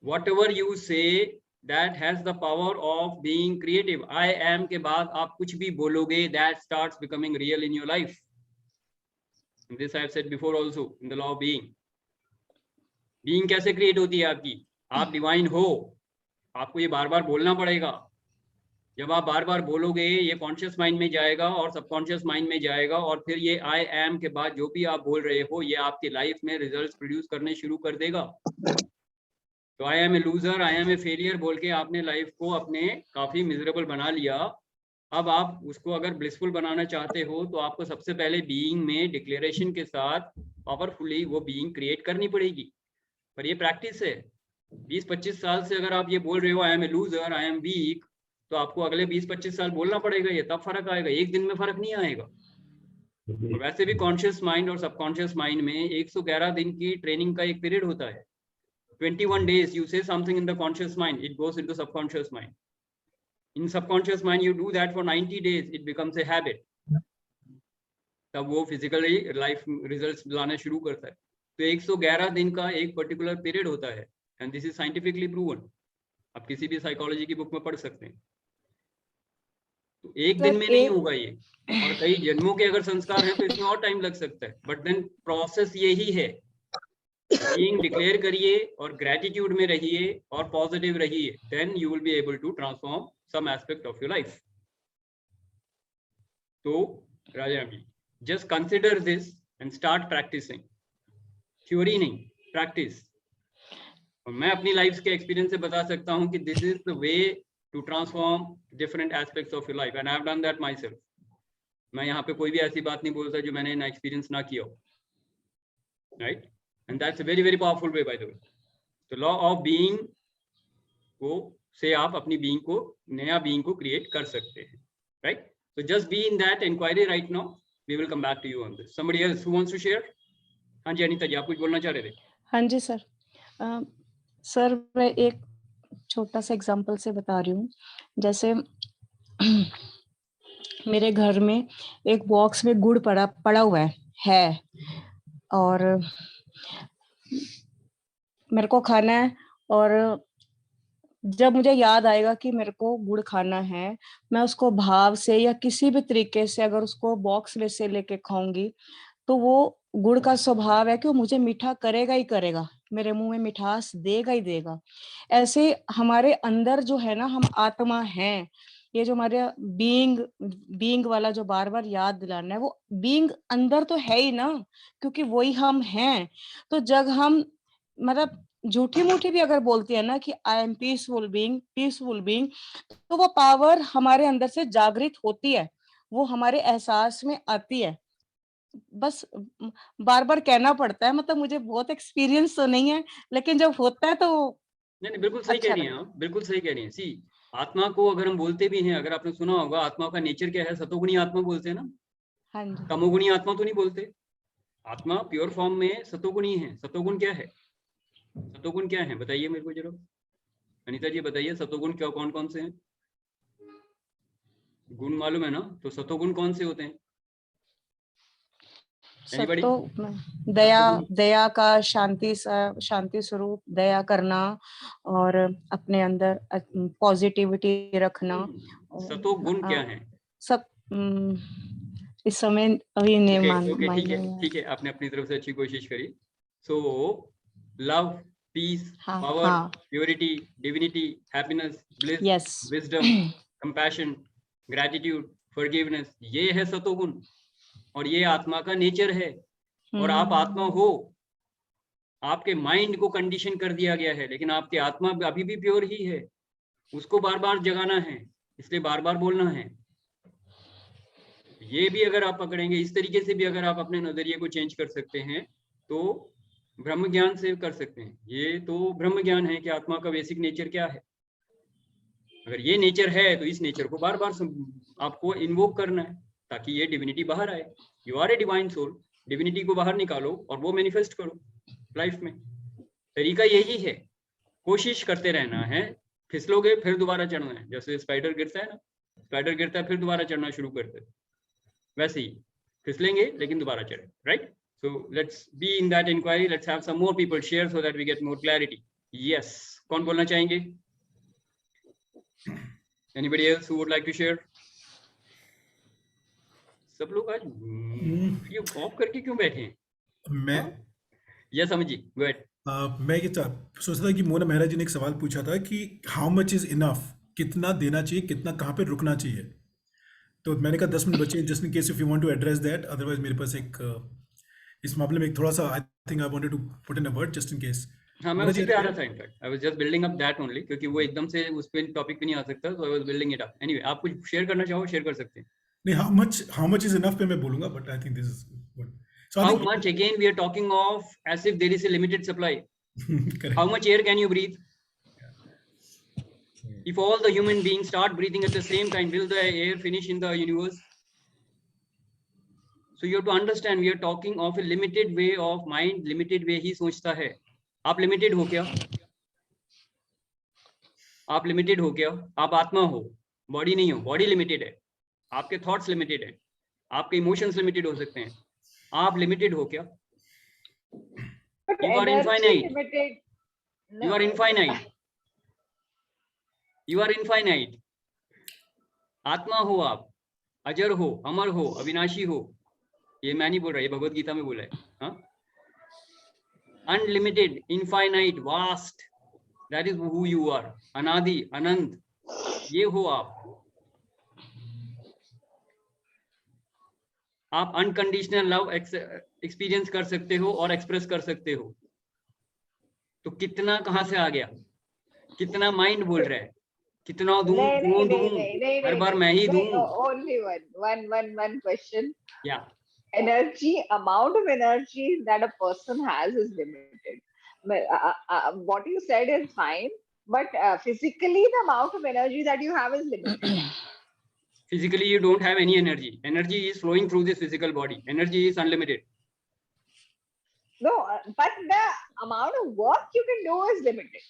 whatever you say that has the power of being creative. I am के बाद आप कुछ भी बोलोगे, that starts becoming real in your life. And this I have said before also in the law of being. Being कैसे create होती है आपकी? आप divine हो, आपको ये बार बार बोलना पड़ेगा। जब आप बार बार बोलोगे, ये कॉन्शियस माइंड में जाएगा और सबकॉन्शियस माइंड में जाएगा, और फिर ये आई एम के बाद जो भी आप बोल रहे हो, ये आपकी लाइफ में रिजल्ट्स प्रोड्यूस करने शुरू कर देगा। तो I am a loser, I am a failure बोल के आपने लाइफ को अपने काफी मिजरेबल बना लिया, अब आप उसको अगर ब्लिसफुल बनाना चाहते हो तो आपको सबसे पहले बीइंग में डिक्लेरेशन के साथ पावरफुली वो बीइंग क्रिएट करनी पड़ेगी। पर ये प्रैक्टिस है। 20-25 साल से अगर आप ये बोल रहे हो I am a loser, I am weak, तो आपको अगले 20-25 साल बोलना पड़ेगा, ये तब फर्क आएगा, एक दिन में फर्क नहीं आएगा। और वैसे भी कॉन्शियस माइंड और सबकॉन्शियस माइंड में 111 दिन की ट्रेनिंग का एक पीरियड होता है। 21 days you say something in the conscious mind, it goes into subconscious mind. In subconscious mind you do that for 90 days, it becomes a habit. तब वो फिजिकली लाइफ रिजल्ट्स लाना शुरू करता है। तो 111 दिन का एक पर्टिकुलर पीरियड होता है, and this is scientifically proven. आप किसी भी साइकोलॉजी की बुक में पढ़ सकते हैं। तो एक दिन में नहीं होगा ये, और कई जन्मों के अगर संस्कार हैं तो इसमें और टाइम लग सकता है, बट देन प्रोसेस यही है। बीइंग डिक्लेयर करिए और ग्रेटिट्यूड में रहिए और पॉजिटिव रहिए, then you will be able to transform some aspect of your life. तो राजा जी, just consider this and start practicing. Theory नहीं, practice. और मैं अपनी लाइफ के एक्सपीरियंस से बता सकता हूँ कि this is the way to transform different aspects of your life, and I have done that myself. मैं यहाँ पे कोई भी ऐसी बात नहीं बोलता जो मैंने ना एक्सपीरियंस ना किया हो, right? And that's a very very powerful way, by the way. The law of being को से आप अपनी being को, नया being को create कर सकते हैं, right? So just be in that inquiry right now. We will come back to you on this. Somebody else who wants to share? हाँ जी अनीता जी, आप कुछ बोलना चाह रहे थे? हाँ जी सर। सर मैं एक छोटा सा एग्जांपल से बता रही हूँ। जैसे मेरे घर में एक बॉक्स में गुड़ पड़ा हुआ है और मेरे को खाना है, और जब मुझे याद आएगा कि मेरे को गुड़ खाना है, मैं उसको भाव से या किसी भी तरीके से अगर उसको बॉक्स में से लेके खाऊंगी, तो वो गुड़ का स्वभाव है कि वो मुझे मीठा करेगा ही करेगा, मेरे मुंह में मिठास देगा ही देगा। ऐसे हमारे अंदर जो है ना, हम आत्मा हैं, ये जो हमारे बीइंग वाला जो बार बार याद दिलाना है, वो बीइंग अंदर तो है ही ना, क्योंकि वही हम हैं। तो जब हम मतलब झूठी मूठी भी अगर बोलती है ना कि आई एम पीसफुल बीइंग, तो वो पावर हमारे अंदर से जागृत होती है, वो हमारे एहसास में आती है। बस बार बार कहना पड़ता है, मतलब मुझे बहुत एक्सपीरियंस तो नहीं है, लेकिन जब होता है तो नहीं बिल्कुल सही कह रही हैं आप, बिल्कुल सही कह रही हैं। सी आत्मा को अगर हम बोलते भी हैं, अगर आपने सुना होगा आत्मा का नेचर क्या है, सतोगुणी आत्मा बोलते हैं ना। हाँ जी। तमोगुणी आत्मा तो नहीं बोलते। आत्मा प्योर फॉर्म में सतोगुणी है। सतोगुण क्या है? सतोगुण क्या है बताइए मेरे को जरा, अनीता जी बताइए। सतोगुण क्या, कौन कौन से हैं? गुण मालूम है ना, तो सतोगुण कौन से होते हैं? दया का शांति स्वरूप, दया करना और अपने अंदर पॉजिटिविटी रखना। सतोगुण क्या है? सब इस समय अभी ठीक है, आपने अपनी तरफ से अच्छी कोशिश करी। So love, peace, power, purity, divinity, happiness, bliss, wisdom, compassion, gratitude, forgiveness, ये है सतोगुण और ये आत्मा का नेचर है। और आप आत्मा हो, आपके माइंड को कंडीशन कर दिया गया है, लेकिन आपकी आत्मा अभी भी प्योर ही है। उसको बार बार जगाना है, इसलिए बार बार बोलना है। ये भी अगर आप पकड़ेंगे, इस तरीके से भी अगर आप अपने नजरिए को चेंज कर सकते हैं, तो ब्रह्म ज्ञान से कर सकते हैं। ये तो ब्रह्म ज्ञान है कि आत्मा का बेसिक नेचर क्या है। अगर ये नेचर है तो इस नेचर को बार बार आपको इन्वोक करना है ताकि ये डिविनिटी बाहर आए। You are a divine soul, divinity को बाहर निकालो और वो मैनिफेस्ट करो लाइफ में। तरीका यही है, कोशिश करते रहना है। फिसलोगे फिर दोबारा चढ़ना है, जैसे स्पाइडर गिरता है ना, स्पाइडर गिरता है फिर दोबारा चढ़ना शुरू करते हैं, वैसे ही फिसलेंगे लेकिन दोबारा चढ़े, right? So let's be in that inquiry. Let's have some more people share so that we get more clarity. Yes. कौन बोलना चाहेंगे? Anybody else who would like to share? सब लोग आज वीडियो ऑफ करके क्यों बैठे हैं? मैं या समझिए, go ahead. मैं ये सोच रहा था कि मोना मेहरा जी ने एक सवाल पूछा था कि हाउ मच इज इनफ, कितना देना चाहिए, कितना कहाँ पे रुकना चाहिए। तो मैंने कहा 10 मिनट बचे, just in case if you want to address that. Otherwise मेरे पास एक इस मामले में एक थोड़ा सा I think I wanted to put in a word just in case. हाँ मैं उसी पे आ रहा था in fact, I was just building up that only, क्योंकि वो एकदम से उस पे टॉपिक पे नहीं आ सकता, so I was building it up. Anyway, आप कुछ शेयर करना चाहो शेयर कर सकते हैं। नहीं, how much is enough पे मैं बोलूंगा, but I think this is good. So I How think much, again we are talking of as if there is a limited supply. correct. How much air can you breathe? If all the human beings start breathing at the same time, will the air finish in the universe? So you have to understand, we are talking of a limited way of mind, limited way ही सोचता है। आप limited हो क्या? आप limited हो क्या? आप आत्मा हो, body नहीं हो, body limited है, आपके thoughts limited है, आपके emotions limited हो सकते हैं, आप limited हो क्या? But You are energy infinite. limited. You are infinite. You are infinite. आत्मा हो आप, अजर हो, अमर हो, अविनाशी हो। ये मैं नहीं बोल रहा, ये भगवत गीता में बोला है। हाँ, unlimited, infinite, vast, that is who you are. अनादि, अनंत, ये हो आप। आप अनकंडीशनल लव एक्सपीरियंस कर सकते हो और एक्सप्रेस कर सकते हो। तो कितना कहाँ से आ गया? कितना माइंड बोल रहा है? कितना दूं, हर बार मैं ही दूं। Only one question. Yeah. Energy, amount of energy that a person has is limited. What you said is fine, but physically the amount of energy that you have is limited. Physically you don't have any energy. Energy is flowing through this physical body. Energy is unlimited. No, but the amount of work you can do is limited.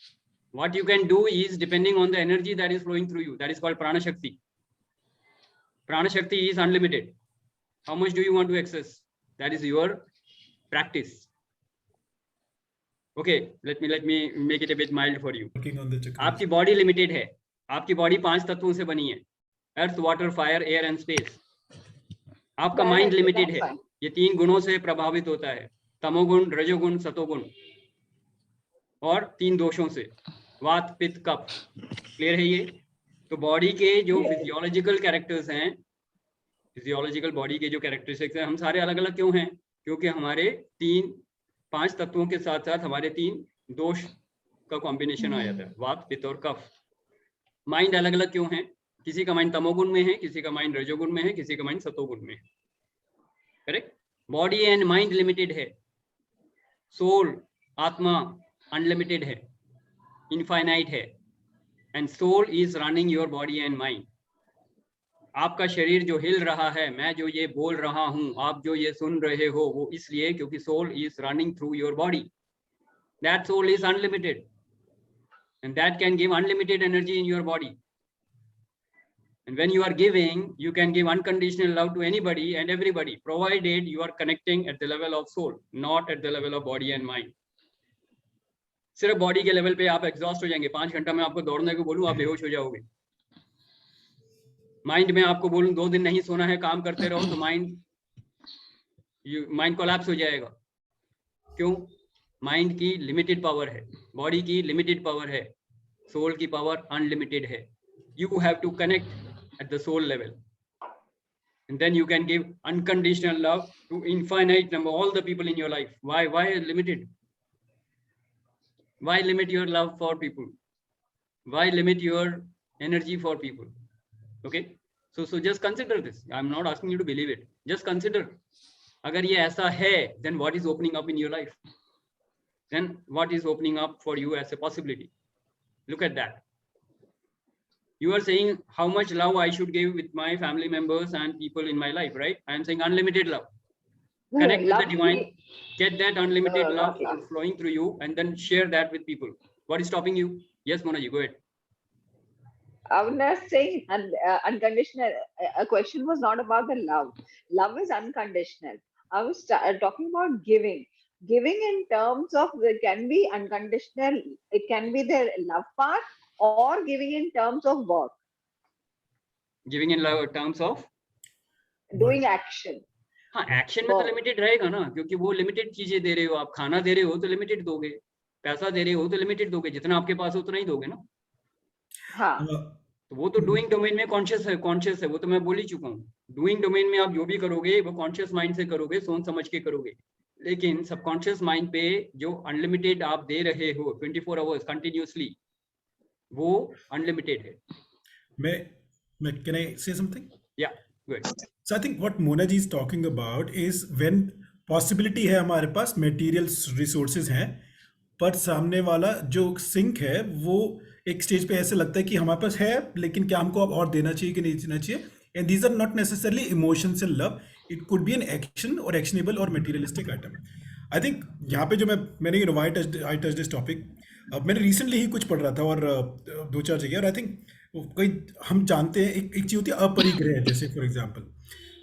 What you can do is depending on the energy that is flowing through you. That is called Prana Shakti. Prana Shakti is unlimited. How much do you want to access? That is your practice. Okay, let me make it a bit mild for you. Working on the chakras. आपकी body limited है. आपकी body 5 तत्वों से बनी है. Earth, water, fire, air and space. आपका mind limited है. ये 3 गुणों से प्रभावित होता है. तमोगुण, रजोगुण, सतोगुण और 3 दोषों से, वात, पित्त, कफ। क्लियर है ये? तो बॉडी के जो फिजियोलॉजिकल कैरेक्टर्स हैं, फिजियोलॉजिकल बॉडी के जो कैरेक्टरिस्टिक्स हैं, हम सारे अलग अलग क्यों हैं? क्योंकि हमारे 5 तत्वों के साथ साथ हमारे 3 दोष का कॉम्बिनेशन आ जाता है, वात, पित्त और कफ। माइंड अलग अलग क्यों है? किसी का माइंड तमोगुण में है, किसी का माइंड रजोगुण में है, किसी का माइंड सतोगुण में है। Correct? Body and mind limited है, सोल, आत्मा अनलिमिटेड है, इनफाइनाइट है, and soul is running your body and mind. आपका शरीर जो हिल रहा है, मैं जो ये बोल रहा हूं, आप जो ये सुन रहे हो, वो इसलिए क्योंकि soul is running through your body. That soul is unlimited and that can give unlimited energy in your body. And when you are giving, you can give unconditional love to anybody and everybody, provided you are connecting at the level of soul, not at the level of body and mind. सिर्फ body के level पे आप exhaust हो जाएंगे। 5 घंटा में आपको दौड़ने को बोलूं, आप बेहोश हो जाओगे। माइंड में आपको बोलूं 2 दिन नहीं सोना है, काम करते रहो, तो माइंड कोलैप्स हो जाएगा। क्यों? माइंड की लिमिटेड पावर है, बॉडी की लिमिटेड पावर है, सोल की पावर अनलिमिटेड है। You have to connect at the soul level and then you can give unconditional love to infinite number, all the people in your life. Why limited? Why limit your love for people? Why limit your energy for people? Okay, so just consider this. I'm not asking you to believe it, just consider. अगर ये ऐसा है, then what is opening up in your life? Then what is opening up for you as a possibility? Look at that. You are saying how much love I should give with my family members and people in my life, right? I am saying unlimited love. Connect with the divine, get that unlimited love flowing through you, and then share that with people. What is stopping you? Yes, Monaji, go ahead. I'm not saying unconditional. A question was not about the love. Love is unconditional. I was talking about giving. Giving in terms of, it can be unconditional, it can be the love part, or giving in terms of work. Giving in love terms of doing action. हाँ, action में तो limited रहेगा ना, क्योंकि वो limited चीजें दे रहे हो। आप खाना दे रहे हो तो लिमिटेड दोगे, पैसा दे रहे हो तो लिमिटेड दोगे, जितना आपके पास हो उतना ही दोगे ना। हाँ, तो वो तो डूइंग डोमेन में कॉन्शियस है, वो तो मैं बोल ही चुका हूँ। डूइंग डोमेन में आप जो भी करोगे वो कॉन्शियस माइंड से करोगे, सोच समझ के करोगे। लेकिन सबकॉन्शियस माइंड पे जो अनलिमिटेड आप दे रहे हो 24 आवर्स कंटिन्यूसली, वो अनलिमिटेड है. मैं can I say something? Yeah, good. So I think what Mona ji is talking about is when possibility है हमारे पास, material resources हैं, पर सामने वाला जो सिंक है वो एक स्टेज पे ऐसे लगता है कि हमारे पास है लेकिन क्या हमको अब और देना चाहिए कि नहीं देना चाहिए. And these are not necessarily emotions and love. It could be an action or actionable or materialistic item. I think यहाँ पे जो मैंने why I touched this topic. मैंने रिसेंटली ही कुछ पढ़ रहा था और 2-4 जगह, और आई थिंक कोई हम जानते हैं एक चीज़ होती है अपरिग्रह, जैसे for example.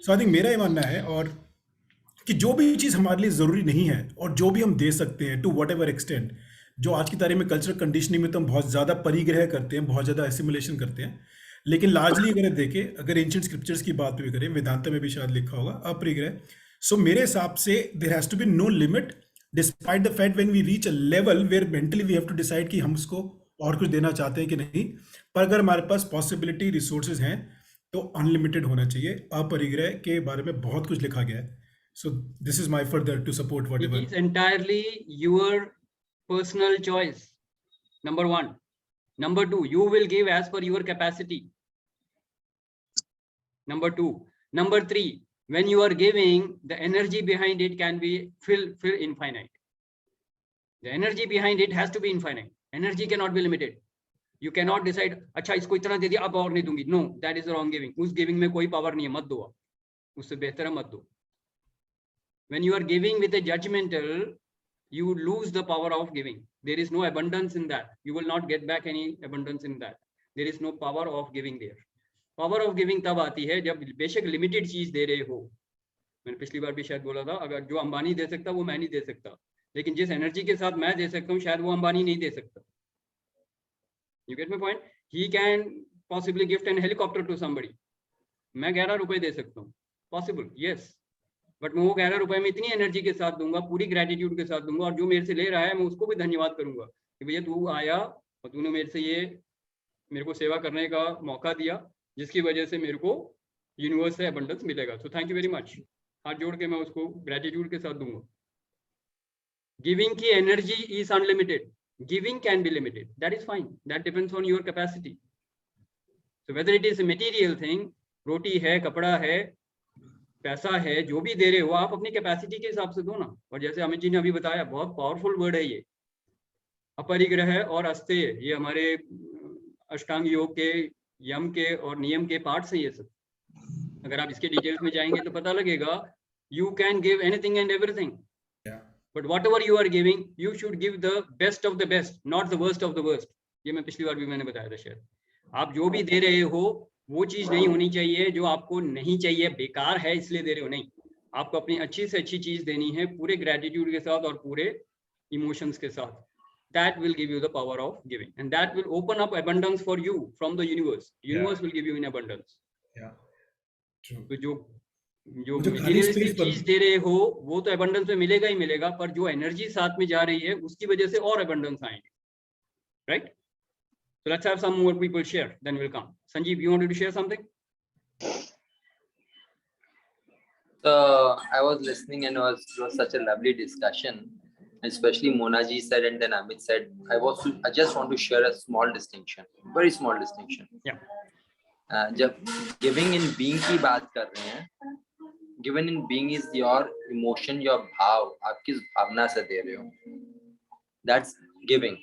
So I think मेरा ये मानना है और कि जो भी चीज़ हमारे लिए ज़रूरी नहीं है और जो भी हम दे सकते हैं टू वट एवर एक्सटेंट, जो आज की तारीख में कल्चरल कंडीशनिंग में तो हम बहुत ज़्यादा परिग्रह करते हैं, बहुत ज़्यादा एसिमुलेशन करते हैं, लेकिन लार्जली अगर देखें, अगर एंशिएंट स्क्रिप्चर्स की बात भी करें, वेदांता में भी शायद लिखा होगा अपरिग्रह. सो मेरे हिसाब से there has to be no limit despite the fact when we reach a level where mentally we have to decide कि हम उसको और कुछ देना चाहते हैं कि नहीं. पर अगर हमारे पास पॉसिबिलिटी रिसोर्सेज हैं तो अनलिमिटेड होना चाहिए. अपरिग्रह के बारे में बहुत कुछ लिखा गया है. So this is my further to support whatever. It is entirely your personal choice. Number 1. Number 2, you will give as per your capacity. Number 2. Number 3, when you are giving, the energy behind it can be fill infinite. The energy behind it has to be infinite. Energy cannot be limited. You cannot decide, अच्छा इसको इतना दे दिया अब और नहीं दूंगी. No, that is wrong giving. उस giving में कोई power नहीं है, मत दो. उससे बेहतर है मत दो. When you are giving with a judgmental, you lose the power of giving. There is no abundance in that. You will not get back any abundance in that. There is no power of giving there. Power of giving तब आती है जब बेशक limited चीज दे रहे हो. मैंने पिछली बार भी शायद बोला था, अगर जो अंबानी दे सकता वो मैं नहीं दे सकता, लेकिन जिस एनर्जी के साथ मैं दे सकता हूँ शायद वो अंबानी नहीं दे सकता. You get my point? He can possibly gift an helicopter to somebody. मैं 11 रुपए दे सकता हूँ, possible, yes. बट मैं वो 11 रुपए में इतनी एनर्जी के साथ दूंगा, पूरी ग्रेटिट्यूड के साथ दूंगा, और जो मेरे से ले रहा है मैं उसको भी धन्यवाद करूंगा कि भैया तू आया और तूने मेरे को सेवा करने का मौका दिया, जिसकी वजह से मेरे को यूनिवर्स से अबंडेंस मिलेगा. So thank you very much. हाथ जोड़ के मैं उसको ग्रेटिट्यूड के साथ दूंगा. गिविंग की energy is unlimited. Giving can be limited. That is fine. That depends on your capacity. So whether it is a material thing, रोटी है, कपड़ा है, पैसा है, जो भी दे रहे हो आप अपनी कैपेसिटी के हिसाब से दो ना. और जैसे अमित जी ने अभी बताया, बहुत पावरफुल वर्ड है ये अपरिग्रह और अस्तेय. ये हमारे अष्टांग योग के यम के और नियम के पार्ट्स हैं ये सब. अगर आप इसके डिटेल्स में जाएंगे तो पता लगेगा. You can give anything and everything, but whatever you are giving you should give the best of the best, not the worst of the worst. ये मैं पिछली बार भी मैंने बताया था शायद. आप जो भी दे रहे हो वो चीज नहीं होनी चाहिए जो आपको नहीं चाहिए, बेकार है इसलिए दे रहे हो. नहीं, आपको अपनी अच्छी से अच्छी चीज देनी है पूरे ग्रेटिट्यूड के साथ और पूरे इमोशंस के साथ. That will give you the power of giving, and that will open up abundance for you from the universe. Universe will give you in abundance. Yeah, true. तो जो materialistic चीज दे रहे हो वो तो abundance में मिलेगा ही मिलेगा, पर जो एनर्जी साथ में जा रही है उसकी वजह से और abundance आएंगे. Right? So let's have some more people share, then we'll come. Sanjeev, you wanted to share something? So I was listening and it was such a lovely discussion. Especially Mona ji said and then Amit said, I just want to share a small distinction, very small distinction. Yeah. जब giving in being की बात कर रहे हैं, given in being is your emotion, your भाव, आप किस भावना से दे रहे हो. That's giving.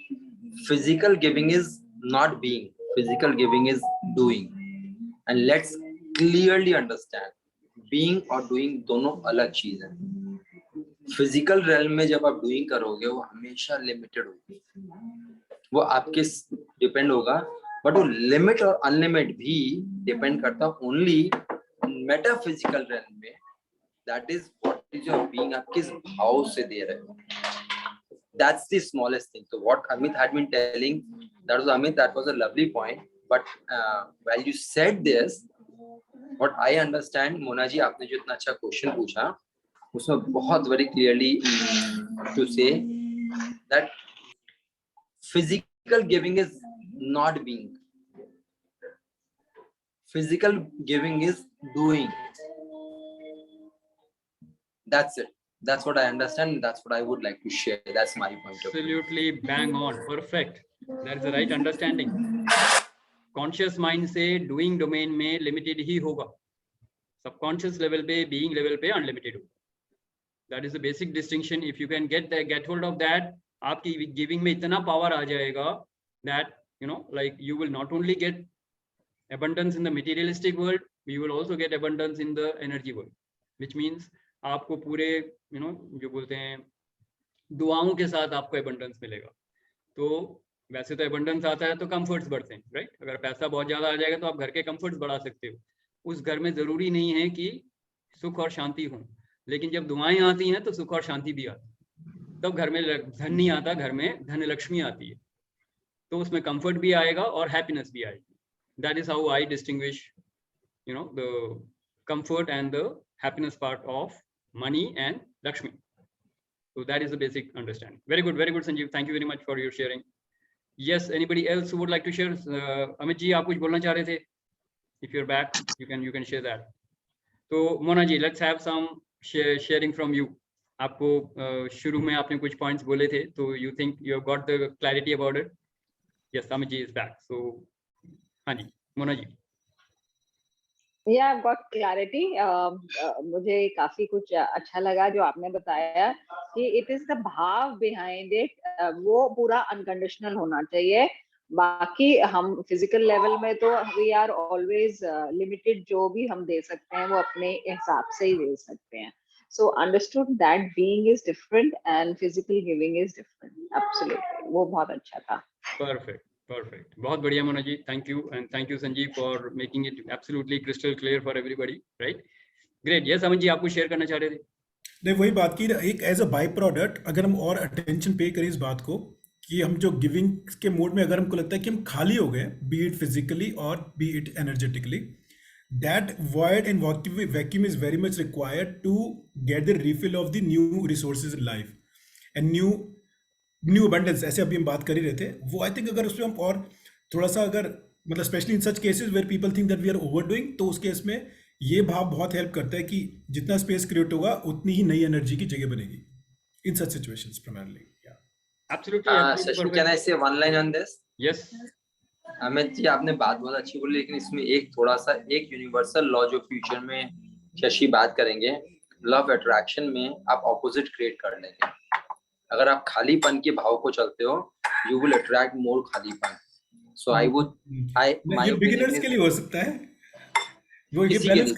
Physical giving is not being. Physical giving is doing. And let's clearly understand, being और doing दोनों अलग चीज है. फिजिकल रेल्म में जब आप डूइंग करोगे वो हमेशा लिमिटेड होगी, वो आपके डिपेंड होगा. बट वो लिमिट और अनलिमिट भी डिपेंड करता ओनली मेटाफिजिकल रेल्म में. That is what is your being, आप किस भाव से दे रहे हो. That's the smallest thing. तो what Amit had been telling, that was Amit, that was a lovely point. But while you said this, what I understand, Mona ji आपने जो इतना अच्छा क्वेश्चन पूछा उसमें बहुत very clearly to say that physical giving is not being. Physical giving is doing. That's it. That's what I understand. That's what I would like to share. That's my point of view. Absolutely bang on. Perfect. That is the right understanding. Conscious mind से doing domain में limited ही होगा. Subconscious level पे, being level पे unlimited होगा. That is the basic distinction. If you can get hold of that, आपकी giving में इतना power आ जाएगा that like you will not only get abundance in the materialistic world, you will also get abundance in the energy world, which means आपको पूरे जो बोलते हैं दुआओं के साथ आपको abundance मिलेगा. तो वैसे तो abundance आता है तो comforts बढ़ते हैं, right? अगर पैसा बहुत ज्यादा आ जाएगा तो आप घर के comforts बढ़ा सकते हो. उस घर में जरूरी नहीं है कि सुख और शांति हो, लेकिन जब दुआएं आती हैं तो सुख और शांति भी आती है. तब घर में धन नहीं आता, घर में धन लक्ष्मी आती है. तो उसमें comfort भी आएगा और happiness भी आएगी. That is how I distinguish the comfort and the happiness part of money and Lakshmi. So that is the basic understanding. Very good, Sanjeev. Thank you very much for your sharing. Yes, anybody else who would like to share? Amit ji, आप कुछ बोलना चाह रहे थे? If you're back, you can share that. So Mona ji, let's have some sharing from you. आपको शुरू में आपने कुछ points बोले थे, तो you think you have got the clarity about it? Yes, Amit ji is back. So हाँ जी, Mona ji. Yeah, I've got clarity. मुझे काफी कुछ अच्छा लगा जो आपने बताया कि it is the भाव behind it, वो पूरा unconditional होना चाहिए. बाकी हम physical level में तो we are always limited. जो भी हम दे सकते हैं वो अपने हिसाब से ही दे सकते हैं. So understood that being is different and physical giving is different. Absolutely, वो बहुत अच्छा था. Perfect. बहुत बढ़िया Mona ji. Thank you and thank you Sanjeev for making it absolutely crystal clear for everybody. Right? Great. Yes, Amit जी आपको शेयर करना चाह रहे थे. नहीं, वही बात की, एक एज अ बाई प्रोडक्ट अगर हम और अटेंशन पे करें इस बात को कि हम जो गिविंग के मोड में अगर हमको लगता है कि हम खाली हो गए, बी इट फिजिकली और B it energetically, that void and vacuum is very much required to get the refill of the new resources in life and new abundance. ऐसे अभी हम बात कर ही रहे थे, वो आई थिंक अगर उसमें हम और थोड़ा सा अगर मतलब specially in such cases where people think that we are overdoing, तो उस केस में ये भाव बहुत हेल्प करता है कि जितना स्पेस क्रिएट होगा उतनी ही नई एनर्जी की जगह बनेगी in such situations primarily. Absolutely. Shashi, can I say one line on this? Yes. Amit ji आपने बात बहुत अच्छी बोली, लेकिन इसमें एक थोड़ा सा एक यूनिवर्सल लॉ जो फ्यूचर में शशि बात करेंगे, लॉ ऑफ अट्रैक्शन में आप ऑपोजिट क्रिएट कर लेंगे. अगर आप खालीपन के भाव को चलते हो, you will attract more खालीपन. So I would, my beginners के लिए हो सकता है वो ये balance.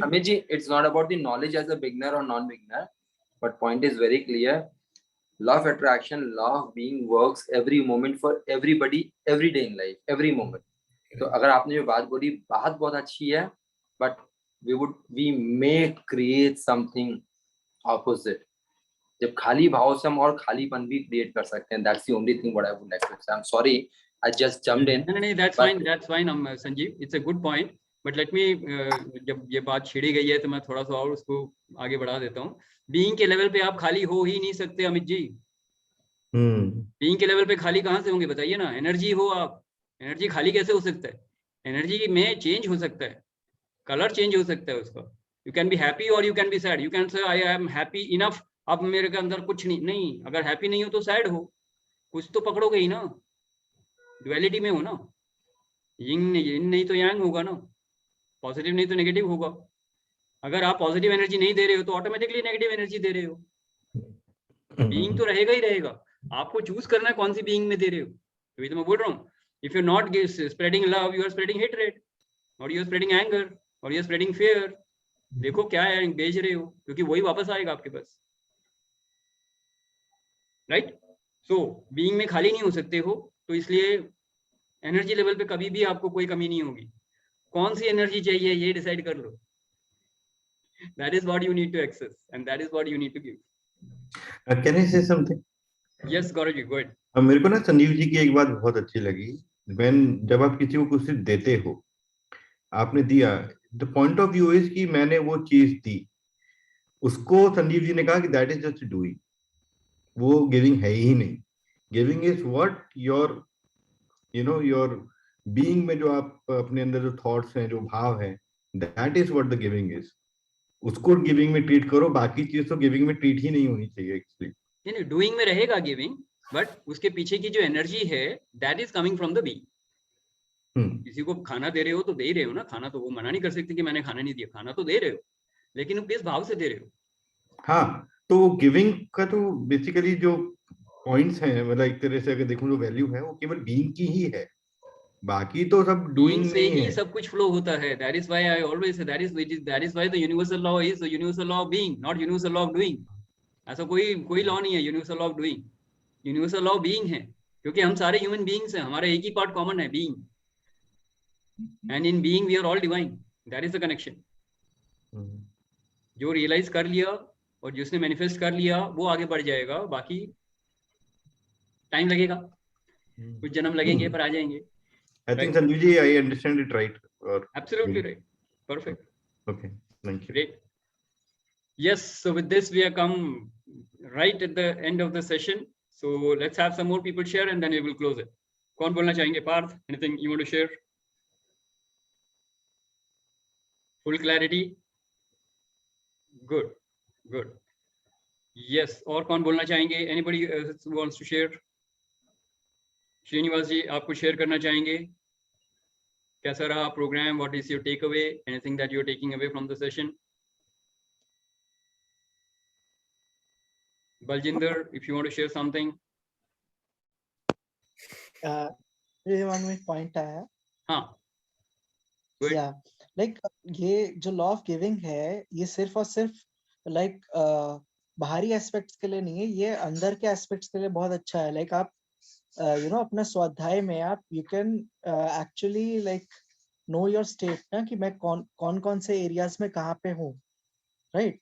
Amit ji, it's not about the knowledge as a beginner or non-beginner, but point is very clear. Law of attraction, law of being works every moment for everybody, every day in life, every moment. तो अगर आपने जो बात बोली बात बहुत अच्छी है, but we may create something opposite. जब खाली भाव से हम और खालीपन भी क्रिएट कर सकते हैं. That's the only thing what I would like to say. I'm sorry, I just jumped in. No, that's fine. That's fine, Sanjeev. It's a good point. But let me जब ये बात छिड़ी गई है तो मैं थोड़ा सा और उसको आगे बढ़ा देता हूँ. बीइंग के लेवल पे आप खाली हो ही नहीं सकते अमित जी. बीइंग के लेवल पे खाली कहाँ से होंगे बताइए ना. एनर्जी हो आप, एनर्जी खाली कैसे हो सकता है? एनर्जी में चेंज हो सकता है, कलर चेंज हो सकता है उसका. यू कैन बी हैप्पी और you can be sad. You can say I am happy enough. अब मेरे के अंदर कुछ नहीं, अगर हैप्पी नहीं हो तो सैड हो, कुछ तो पकड़ोगे ही ना. ड्युअलिटी में हो ना. यिंग नहीं तो यांग होगा ना. पॉजिटिव नहीं तो नेगेटिव होगा. अगर आप पॉजिटिव एनर्जी नहीं दे रहे हो तो ऑटोमेटिकली नेगेटिव एनर्जी दे रहे हो. बीइंग तो रहेगा ही रहेगा. आपको चूज करना है कौन सी बीइंग में दे रहे हो. तो मैं बोल रहा हूँ, if you not spreading love, you are spreading hatred और यू आर स्प्रेडिंग एंगर और यू आर स्प्रेडिंग फियर. देखो क्या है बेच रहे हो, क्योंकि वही वापस आएगा आपके पास. राइट. सो बीइंग में खाली नहीं हो सकते हो, तो इसलिए एनर्जी लेवल पे कभी भी आपको कोई कमी नहीं होगी. कौन सी एनर्जी चाहिए ये डिसाइड कर लो. That is what you need to access and that is what you need to give. Can I say something? Yes Gaurav ji, go ahead. मेरे को ना संजीव जी की एक बात बहुत अच्छी लगी. जब आप किसी को कुछ देते हो, आपने दिया, the point of view is कि मैंने वो चीज दी, उसको संजीव जी ने कहा कि दैट इज जस्ट डूइंग. वो गिविंग है ही नहीं. Giving is what your your being में जो आप अपने अंदर जो थॉट्स हैं, जो भाव है, that is what the giving is. उसको गिविंग में ट्रीट करो, बाकी चीज तो गिविंग में ट्रीट ही नहीं होनी चाहिए एक्चुअली। नहीं, डूइंग में रहेगा गिविंग, बट उसके पीछे की जो एनर्जी है that is coming from the being. किसी को खाना दे रहे हो तो दे ही रहे हो ना, खाना तो वो मना नहीं कर सकते कि मैंने खाना नहीं दिया, खाना तो दे रहे हो, लेकिन वो किस भाव से दे रहे हो। हाँ, तो गिविंग का तो बेसिकली जो पॉइंट्स हैं, मतलब एक तरह से अगर देखूं जो वैल्यू है वो केवल बीइंग की ही है, बाकी तो सब डूइंग से नहीं ही है। सब कुछ फ्लो होता है। That is why I always say that is why the universal law is the universal law of being, not universal law of doing. ऐसा कोई लॉ नहीं है universal law of doing, universal law of being है, क्योंकि हम सारे human beings हैं, हमारा एक ही पार्ट कॉमन है, being, and in being we are all divine. That is the connection. जो रियलाइज कर लिया और जिसने मैनिफेस्ट कर लिया वो आगे बढ़ जाएगा, बाकी टाइम लगेगा, कुछ जन्म लगेंगे पर आ जाएंगे। I think Sanjeev ji, I understand it right. Absolutely right. Perfect. Okay, thank you. Great. Yes, so with this we have come right at the end of the session. So let's have some more people share and then we will close it. कौन बोलना चाहेंगे? Parth, anything you want to share? Full clarity? Good, good. Yes, और कौन बोलना चाहेंगे? Anybody else who wants to share? Srinivas जी, आप कुछ share करना चाहेंगे? कैसा रहा programme? What is your takeaway? Anything that you are taking away from the session? Baljinder, if you want to share something. one में point आया। हाँ। Yeah, like ये जो लॉ ऑफ गिविंग है, ये सिर्फ और सिर्फ like बाहरी एस्पेक्ट्स के लिए नहीं है, ये अंदर के एस्पेक्ट्स के लिए बहुत अच्छा है। like आप you know अपना स्वाध्याय में आप you can actually like know your state ना, कि मैं कौन से एरियाज में कहाँ पे हूँ, right?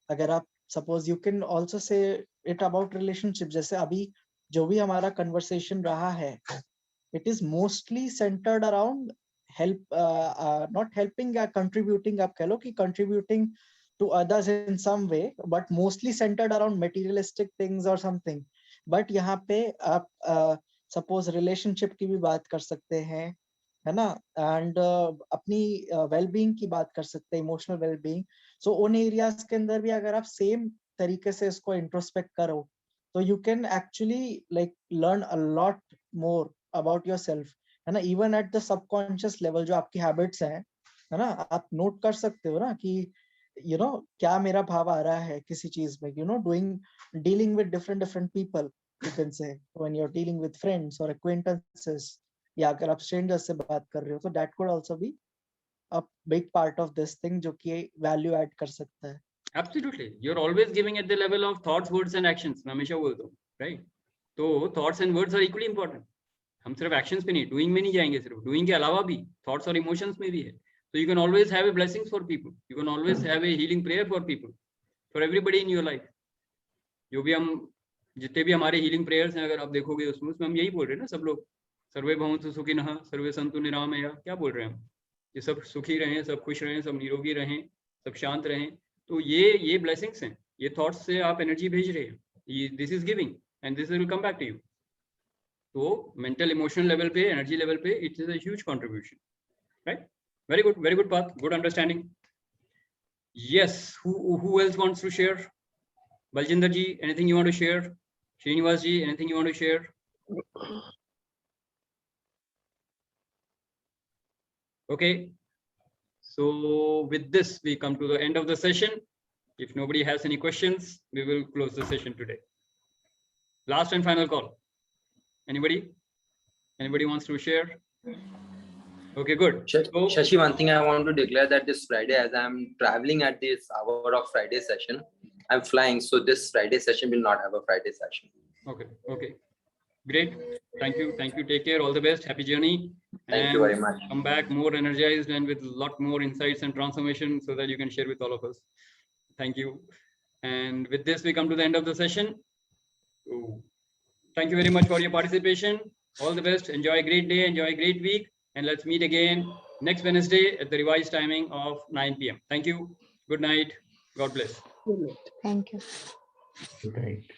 अगर आप suppose you can also say it about relationship, जैसे अभी जो भी हमारा conversation रहा है, it is mostly centered around help, not helping या contributing, आप कह लो कि contributing to others in some way, but mostly centered around materialistic things or something. But यहाँ पे आप suppose relationship की भी बात कर सकते हैं, है ना, and अपनी well-being की बात कर सकते हैं, emotional well-being. So उन areas के अंदर भी अगर आप same तरीके से इसको introspect करो, तो you can actually like learn a lot more about yourself, है ना, even at the subconscious level जो आपकी habits हैं, है ना, आप note कर सकते हो ना कि you know क्या मेरा भाव आ रहा है किसी चीज में, you know, dealing with different people, you can say, when you're dealing with friends or acquaintances, या अगर आप strangers से बात कर रहे हो, तो that could also be a big part of this thing जो कि value add कर सकता है। Absolutely, you're always giving at the level of thoughts, words and actions. मैं हमेशा बोलता हूँ, right? तो thoughts and words are equally important. हम सिर्फ actions पे नहीं, doing में नहीं जाएंगे, सिर्फ doing के अलावा भी thoughts और emotions में भी है। So you can always have a blessings for people. You can always have a healing prayer for people, for everybody in your life. जो भी हम जितने भी हमारे healing prayers हैं, अगर आप देखोगे उसमें हम यही बोल रहे हैं ना, सब लोग सर्वे भवन्तु सुखिनः सर्वे सन्तु निरामया, क्या बोल रहे हैं हम? ये सब सुखी रहें, सब खुश रहें, सब निरोगी रहें, सब शांत रहें। तो ये blessings हैं, ये thoughts से आप energy भेज रहे हैं। This is giving and this will come back to you. तो mental emotional level पे, energy level पे, it is a huge contribution, right? Very good path, good understanding. Yes, who else wants to share? Baljinder ji, anything you want to share? Srinivas ji, anything you want to share? Okay, so with this we come to the end of the session. If nobody has any questions, we will close the session today. Last and final call. Anybody wants to share? Okay, good. Shashi, one thing I want to declare that this Friday, as I'm traveling at this hour of Friday session, I'm flying, so this Friday session will not have a Friday session. Okay, great. Thank you. Take care. All the best. Happy journey. Thank you very much. Come back more energized and with a lot more insights and transformation, so that you can share with all of us. Thank you. And with this, we come to the end of the session. So, thank you very much for your participation. All the best. Enjoy a great day. Enjoy a great week. And let's meet again next Wednesday at the revised timing of 9 p.m. Thank you. Good night. God bless. Thank you. Good night.